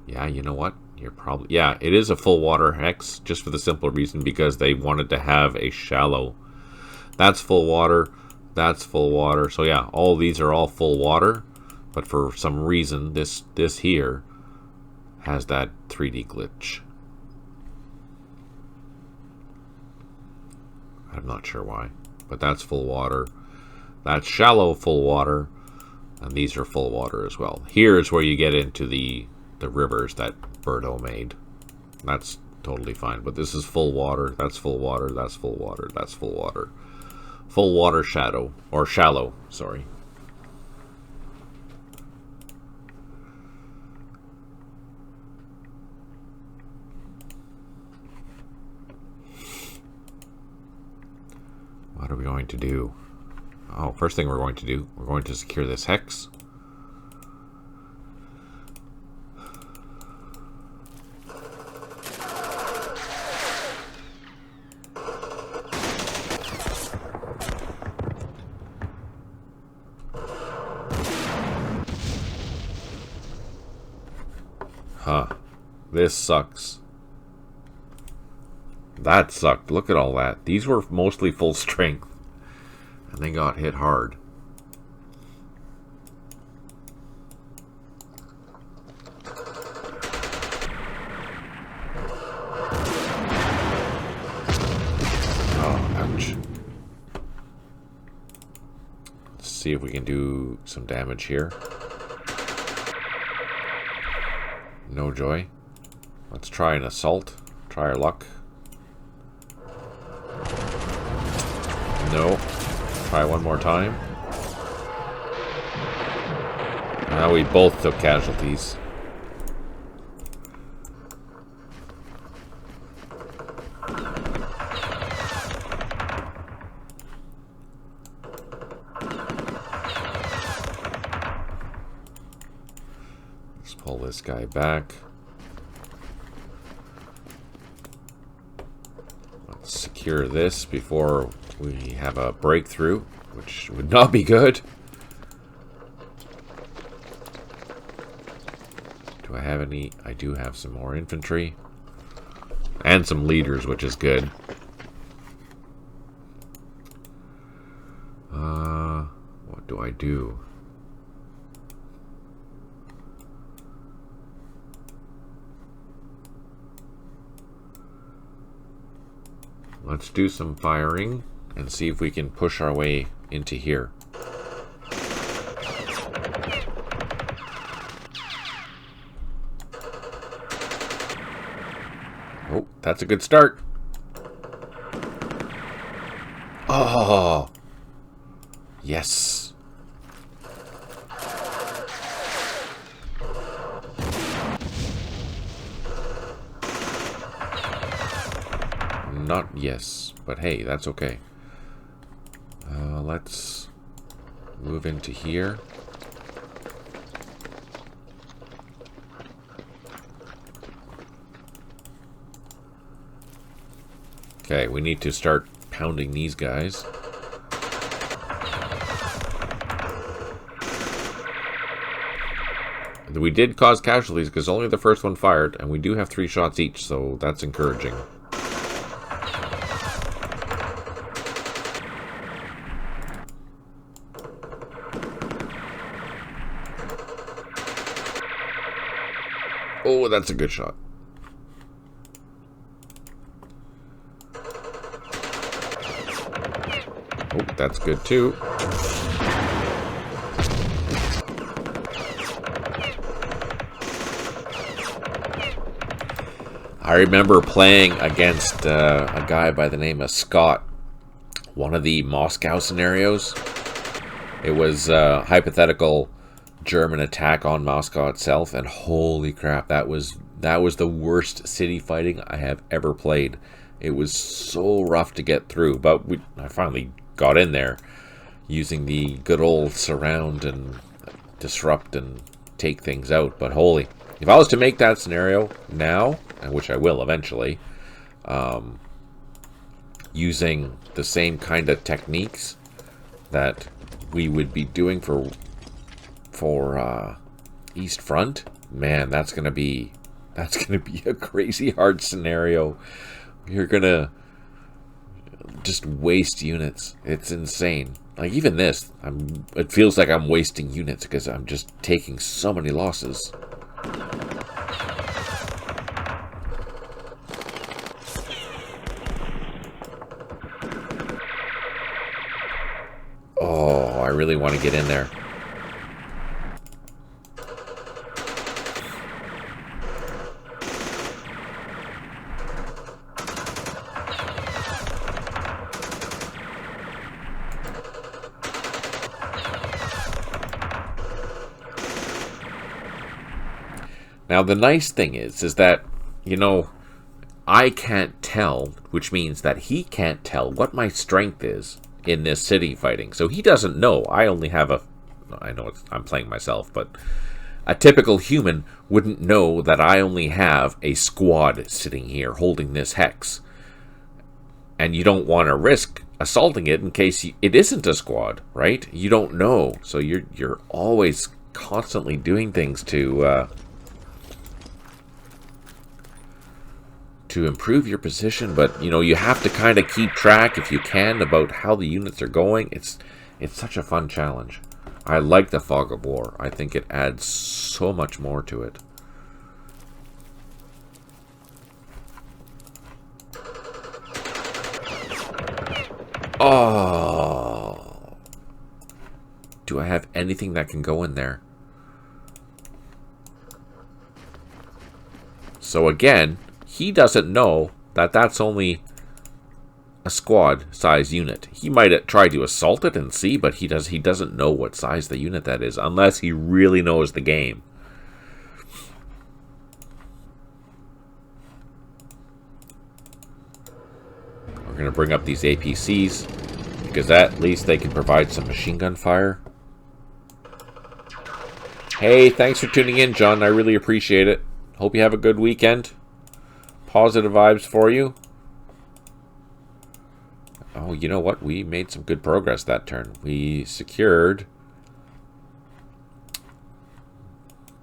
Yeah, you know what? You're probably... Yeah, it is a full water hex, just for the simple reason because they wanted to have a shallow. That's full water. That's full water. So yeah, all these are all full water, but for some reason this here has that 3D glitch. I'm not sure why, but that's full water. That's shallow full water, and these are full water as well. Here is where you get into the the rivers that Birdo made. That's totally fine. But this is full water. That's full water. That's full water. That's full water. Full water shadow. Or shallow, sorry. What are we going to do? Oh, first thing we're going to do, we're going to secure this hex. Huh. This sucks. That sucked. Look at all that. These were mostly full strength. And they got hit hard. Oh, ouch. Let's see if we can do some damage here. No joy. Let's try an assault. Try our luck. No. Try one more time. Now we both took casualties. Let's pull this guy back. Let's secure this before we have a breakthrough, which would not be good. Do I have any? I do have some more infantry. And some leaders, which is good. What do I do? Let's do some firing and see if we can push our way into here. Oh, that's a good start. Oh, yes. Not yes, but hey, that's okay. Let's move into here. Okay, we need to start pounding these guys. We did cause casualties because only the first one fired, and we do have 3 shots each, so that's encouraging. Oh, that's a good shot. Oh, that's good too. I remember playing against a guy by the name of Scott. One of the Moscow scenarios. It was a hypothetical German attack on Moscow itself, and holy crap, that was the worst city fighting I have ever played. It was so rough to get through, but I finally got in there using the good old surround and disrupt and take things out. But holy, if I was to make that scenario now, and which I will eventually, using the same kind of techniques that we would be doing for East Front, man, that's gonna be a crazy hard scenario. You're gonna just waste units. It's insane. Like even this, it feels like I'm wasting units because I'm just taking so many losses. Oh, I really want to get in there. Now, the nice thing is that, you know, I can't tell, which means that he can't tell what my strength is in this city fighting. So he doesn't know. I only have a... I know I'm playing myself, but a typical human wouldn't know that I only have a squad sitting here holding this hex. And you don't want to risk assaulting it in case it isn't a squad, right? You don't know. So you're always constantly doing things to improve your position, but you know, you have to kind of keep track if you can about how the units are going. It's such a fun challenge. I like the fog of war. I think it adds so much more to it. Oh, do I have anything that can go in there? So again, he doesn't know that that's only a squad size unit. He might try to assault it and see, but he doesn't know what size the unit that is unless he really knows the game. We're going to bring up these APCs because at least they can provide some machine gun fire. Hey, thanks for tuning in, John. I really appreciate it. Hope you have a good weekend. Positive vibes for you. Oh, you know what? We made some good progress that turn. We secured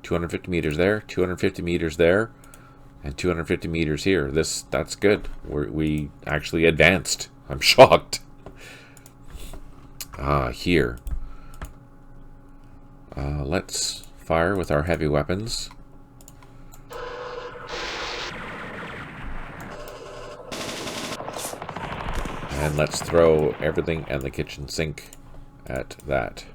250 meters there, 250 meters there, and 250 meters here. That's good. We actually advanced. I'm shocked. Here. Let's fire with our heavy weapons. And let's throw everything and the kitchen sink at that.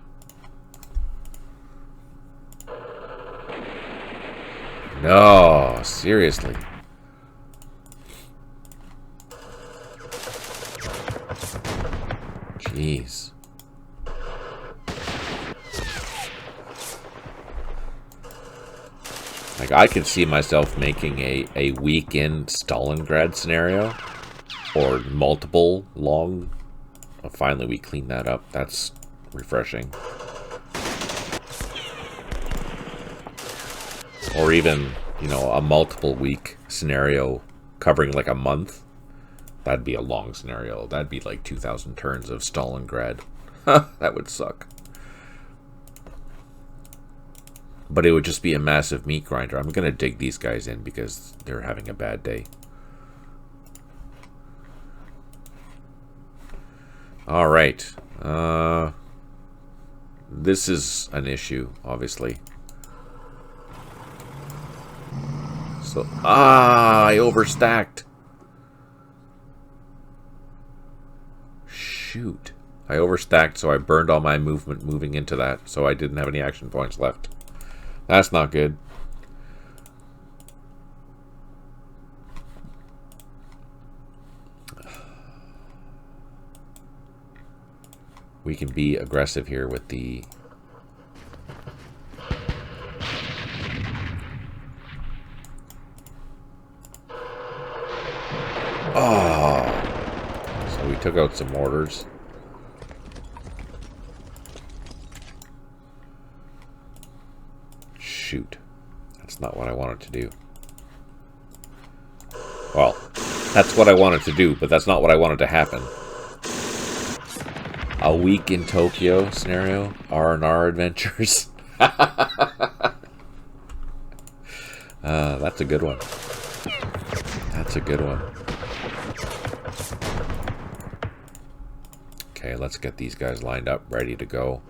No, seriously. Jeez. Like, I could see myself making a weekend Stalingrad scenario. Or multiple long... Oh, finally, we cleaned that up. That's refreshing. Or even, you know, a multiple week scenario covering like a month. That'd be a long scenario. That'd be like 2,000 turns of Stalingrad. That would suck. But it would just be a massive meat grinder. I'm going to dig these guys in because they're having a bad day. All right. This is an issue, obviously. So, I overstacked. Shoot. I overstacked, so I burned all my movement moving into that, so I didn't have any action points left. That's not good. We can be aggressive here with the... Oh! So we took out some mortars. Shoot. That's not what I wanted to do. Well, that's what I wanted to do, but that's not what I wanted to happen. A week in Tokyo scenario, R&R adventures. That's a good one. That's a good one. Okay, let's get these guys lined up, ready to go.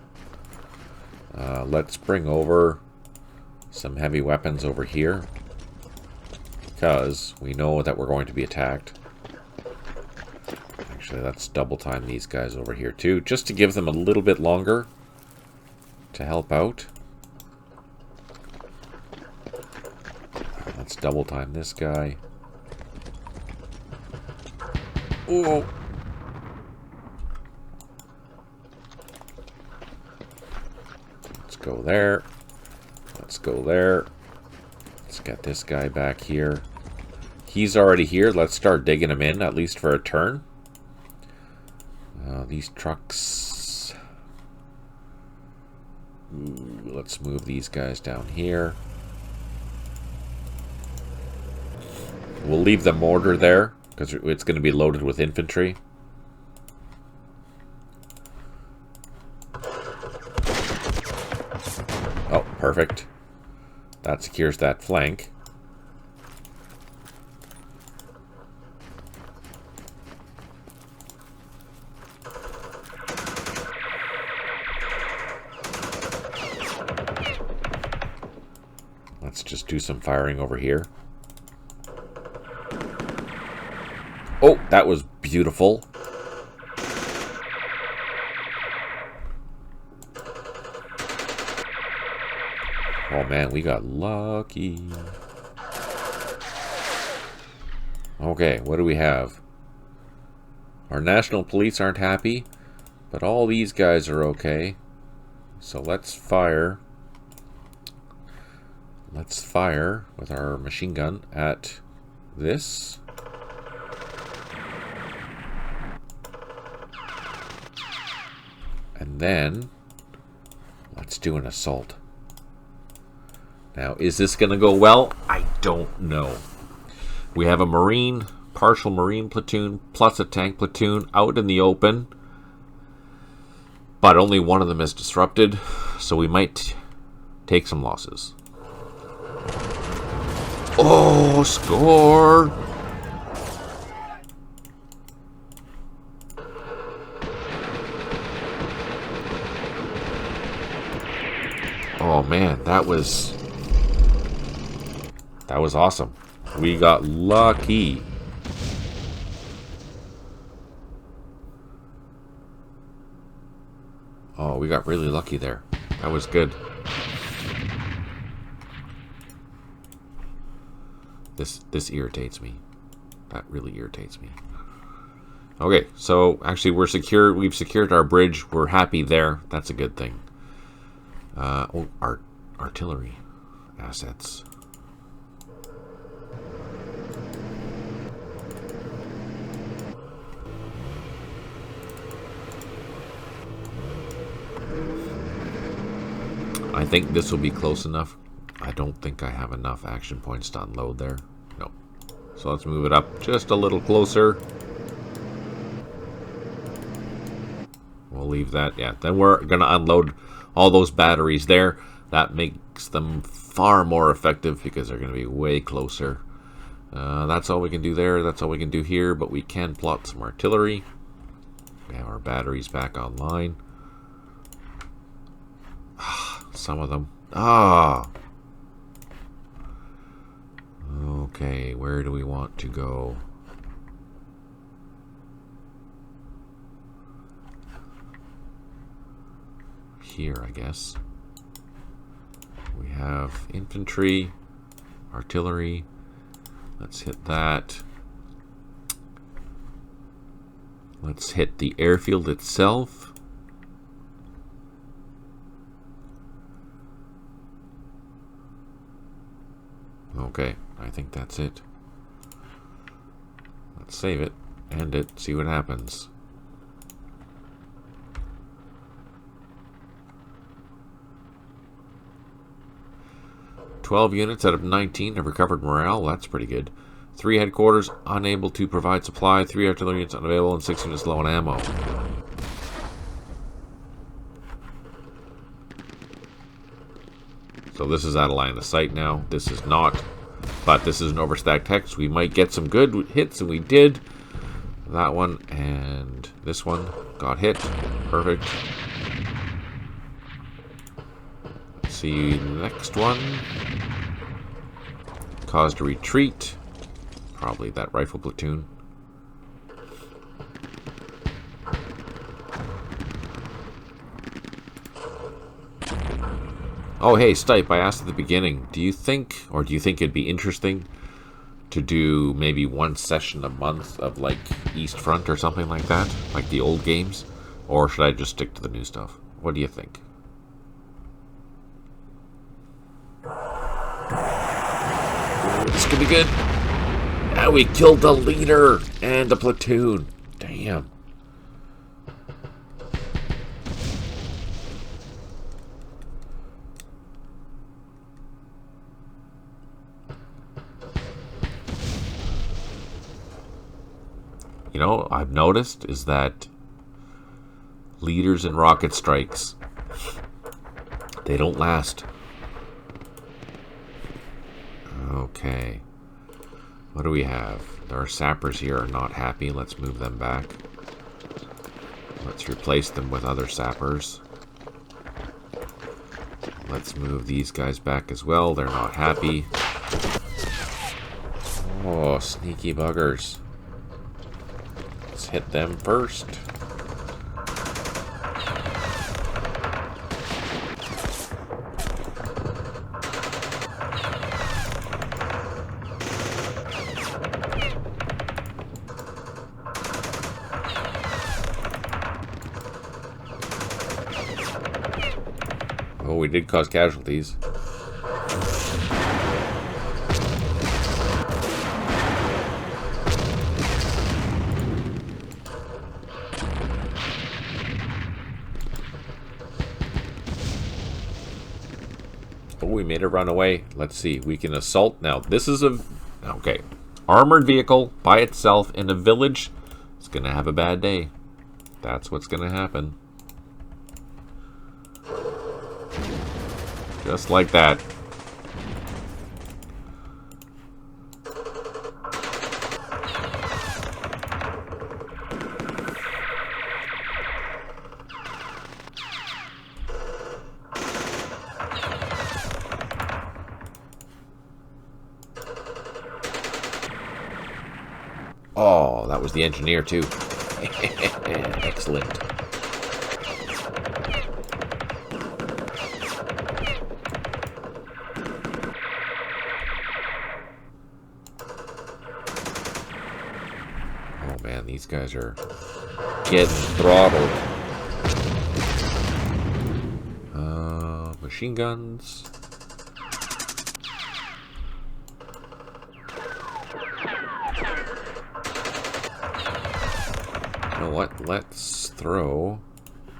Let's bring over some heavy weapons over here, because we know that we're going to be attacked. Actually, let's double time these guys over here too, just to give them a little bit longer to help out. Let's double time this guy. Oh! Let's go there. Let's go there. Let's get this guy back here. He's already here. Let's start digging him in, at least for a turn. These trucks... Ooh, let's move these guys down here. We'll leave the mortar there, because it's going to be loaded with infantry. Oh, perfect. That secures that flank. Let's just do some firing over here. Oh, that was beautiful. Oh man, we got lucky. Okay, what do we have? Our national police aren't happy, but all these guys are okay. So let's fire. Let's fire with our machine gun at this. And then let's do an assault. Now, is this going to go well? I don't know. We have a Marine, partial Marine platoon, plus a tank platoon out in the open. But only one of them is disrupted, so we might take some losses. Oh, score! Oh man, that was awesome. We got lucky. Oh, we got really lucky there. That was good. This irritates me. That really irritates me. Okay, so actually we're secure. We've secured our bridge. We're happy there. That's a good thing. Oh, our artillery assets. I think this will be close enough. I don't think I have enough action points to unload there. No. So let's move it up just a little closer. We'll leave that. Yeah, then we're going to unload all those batteries there. That makes them far more effective because they're going to be way closer. That's all we can do there. That's all we can do here. But we can plot some artillery. We have our batteries back online. Some of them. Okay, where do we want to go? Here, I guess. We have infantry, artillery. Let's hit that. Let's hit the airfield itself. Okay, I think that's it. Let's save it, end it, see what happens. "12 units out of 19 have recovered morale." That's pretty good. 3 headquarters unable to provide supply. 3 artillery units unavailable, and 6 units low on ammo. So this is out of line of sight now. This is not, but this is an overstacked hex. We might get some good hits, and we did. That one and this one got hit. Perfect. Let's see the next one. Caused a retreat. Probably that rifle platoon. Oh, hey, Stipe, I asked at the beginning, do you think it'd be interesting to do maybe one session a month of, like, East Front or something like that? Like the old games? Or should I just stick to the new stuff? What do you think? could be good. And we killed the leader and the platoon. Damn. You know, I've noticed is that leaders in rocket strikes, they don't last. Okay. What do we have? Our sappers here are not happy. Let's move them back. Let's replace them with other sappers. Let's move these guys back as well. They're not happy. Oh, sneaky buggers. Let's hit them first. Oh, we did cause casualties. Oh, we made it run away. Let's see. We can assault. Now, this is a... Okay. Armored vehicle by itself in a village. It's going to have a bad day. That's what's going to happen. Just like that. Oh, that was the engineer too. Excellent. Oh man, these guys are getting throttled. Machine guns. You know what? Let's throw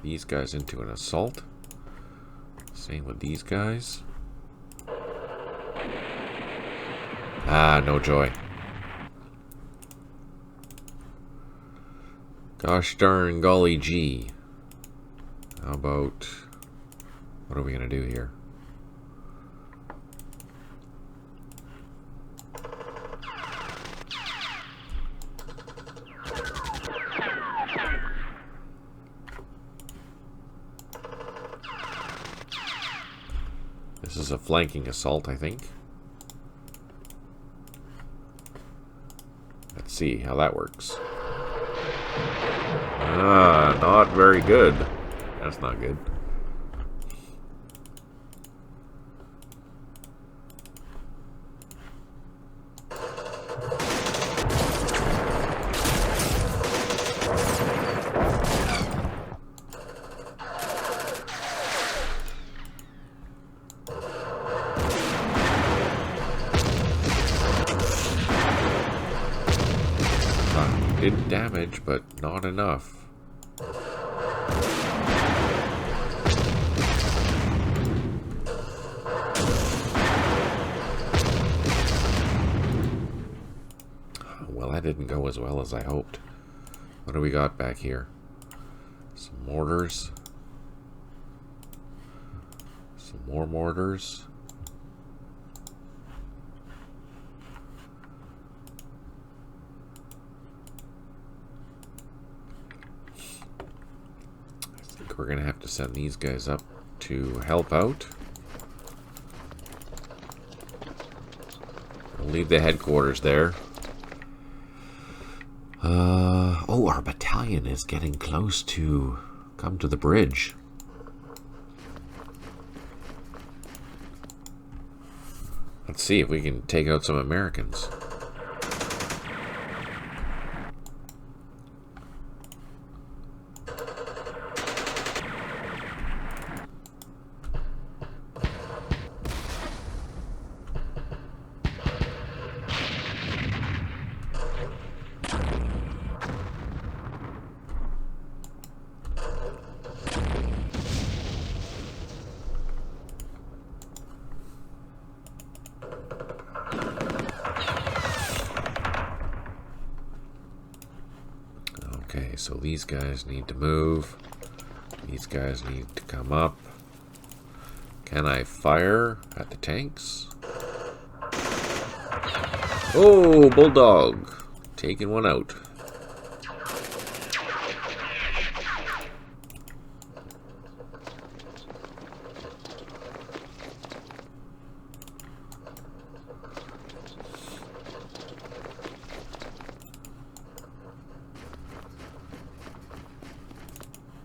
these guys into an assault. Same with these guys. Ah, no joy. Gosh darn golly gee. How about... What are we going to do here? This is a flanking assault, I think. Let's see how that works. Ah, not very good. That's not good. Did damage, but not enough. Well, that didn't go as well as I hoped. What do we got back here? Some mortars. Some more mortars. We're gonna have to send these guys up to help out. We'll leave the headquarters there. Oh, our battalion is getting close to come to the bridge. Let's see if we can take out some Americans. Okay, so these guys need to move. These guys need to come up. Can I fire at the tanks? Oh, bulldog. Taking one out.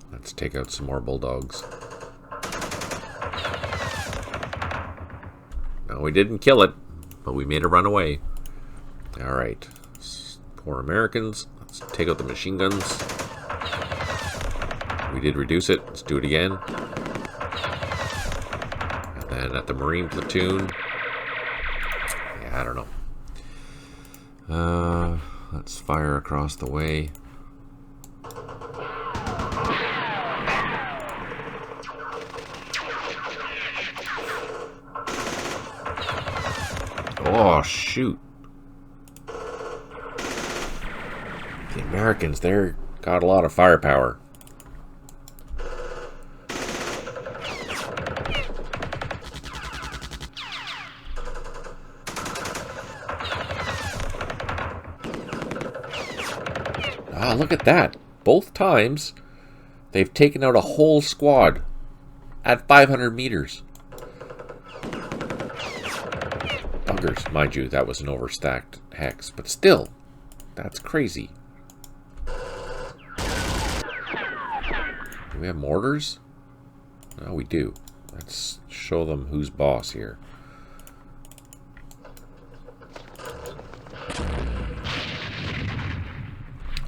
Let's take out some more bulldogs. No, we didn't kill it, but we made it run away. Alright. Poor Americans. Let's take out the machine guns. We did reduce it. Let's do it again. And then at the Marine platoon. Yeah, I don't know. Let's fire across the way. Oh, shoot. The Americans, they're got a lot of firepower. Ah, look at that. Both times, they've taken out a whole squad at 500 meters. Buggers, mind you, that was an overstacked hex, but still, that's crazy. Do we have mortars? No, we do. Let's show them who's boss here.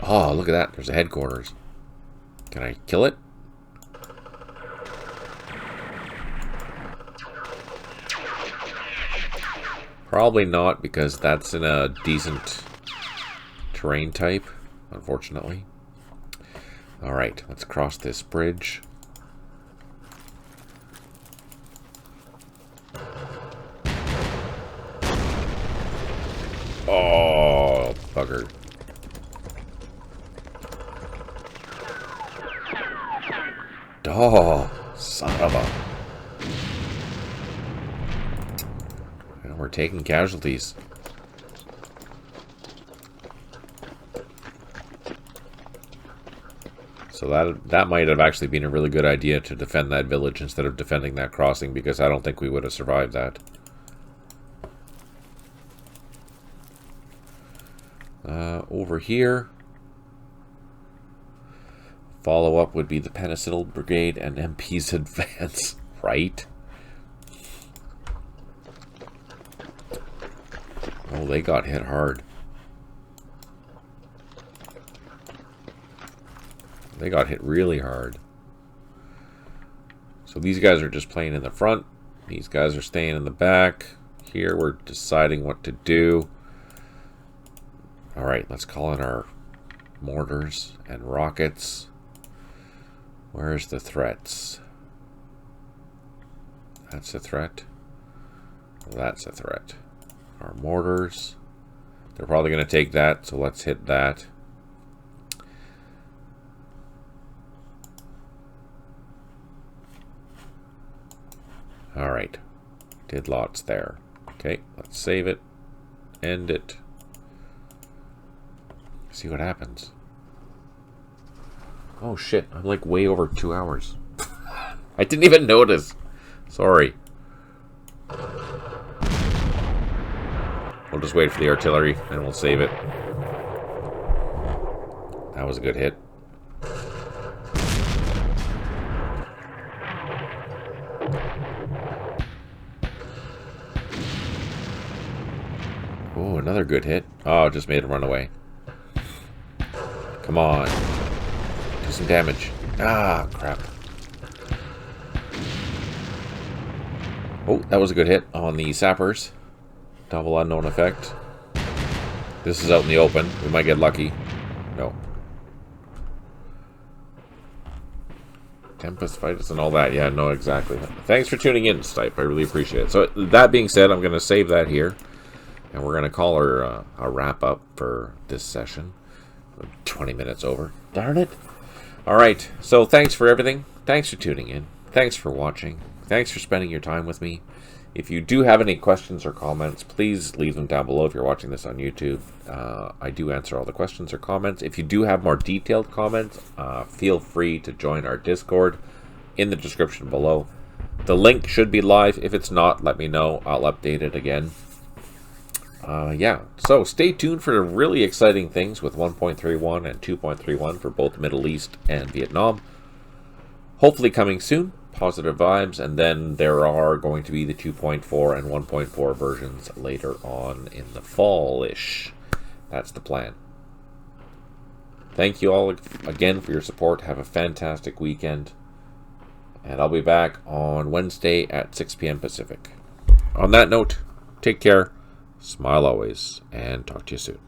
Oh, look at that. There's a headquarters. Can I kill it? Probably not, because that's in a decent terrain type, unfortunately. Alright, let's cross this bridge. Oh, bugger. Oh, son of a... We're taking casualties. So that might have actually been a really good idea to defend that village instead of defending that crossing, because I don't think we would have survived that. Over here, follow-up would be the Penicillin Brigade and MP's advance, right? Oh, they got hit hard. They got hit really hard. So these guys are just playing in the front. These guys are staying in the back. Here we're deciding what to do. Alright, let's call in our mortars and rockets. Where's the threats? That's a threat. That's a threat. Our mortars. They're probably going to take that, so let's hit that. Alright. Did lots there. Okay, let's save it. End it. See what happens. Oh shit, I'm like way over 2 hours. I didn't even notice. Sorry. We'll just wait for the artillery and we'll save it. That was a good hit. Oh, another good hit. Oh, it just made him run away. Come on. Do some damage. Ah, crap. Oh, that was a good hit on the sappers. Double unknown effect. This is out in the open. We might get lucky. No. Tempest fighters and all that. Yeah, no, exactly. Thanks for tuning in, Stipe. I really appreciate it. So, that being said, I'm going to save that here. And we're going to call her a wrap-up for this session. 20 minutes over. Darn it. Alright, so thanks for everything. Thanks for tuning in. Thanks for watching. Thanks for spending your time with me. If you do have any questions or comments, please leave them down below if you're watching this on YouTube. I do answer all the questions or comments. If you do have more detailed comments, feel free to join our Discord in the description below. The link should be live. If it's not, let me know. I'll update it again. Yeah, so stay tuned for really exciting things with 1.31 and 2.31 for both Middle East and Vietnam. Hopefully coming soon. Positive vibes, and then there are going to be the 2.4 and 1.4 versions later on in the fall-ish. That's the plan. Thank you all again for your support. Have a fantastic weekend. And I'll be back on Wednesday at 6 p.m. Pacific. On that note, take care, smile always, and talk to you soon.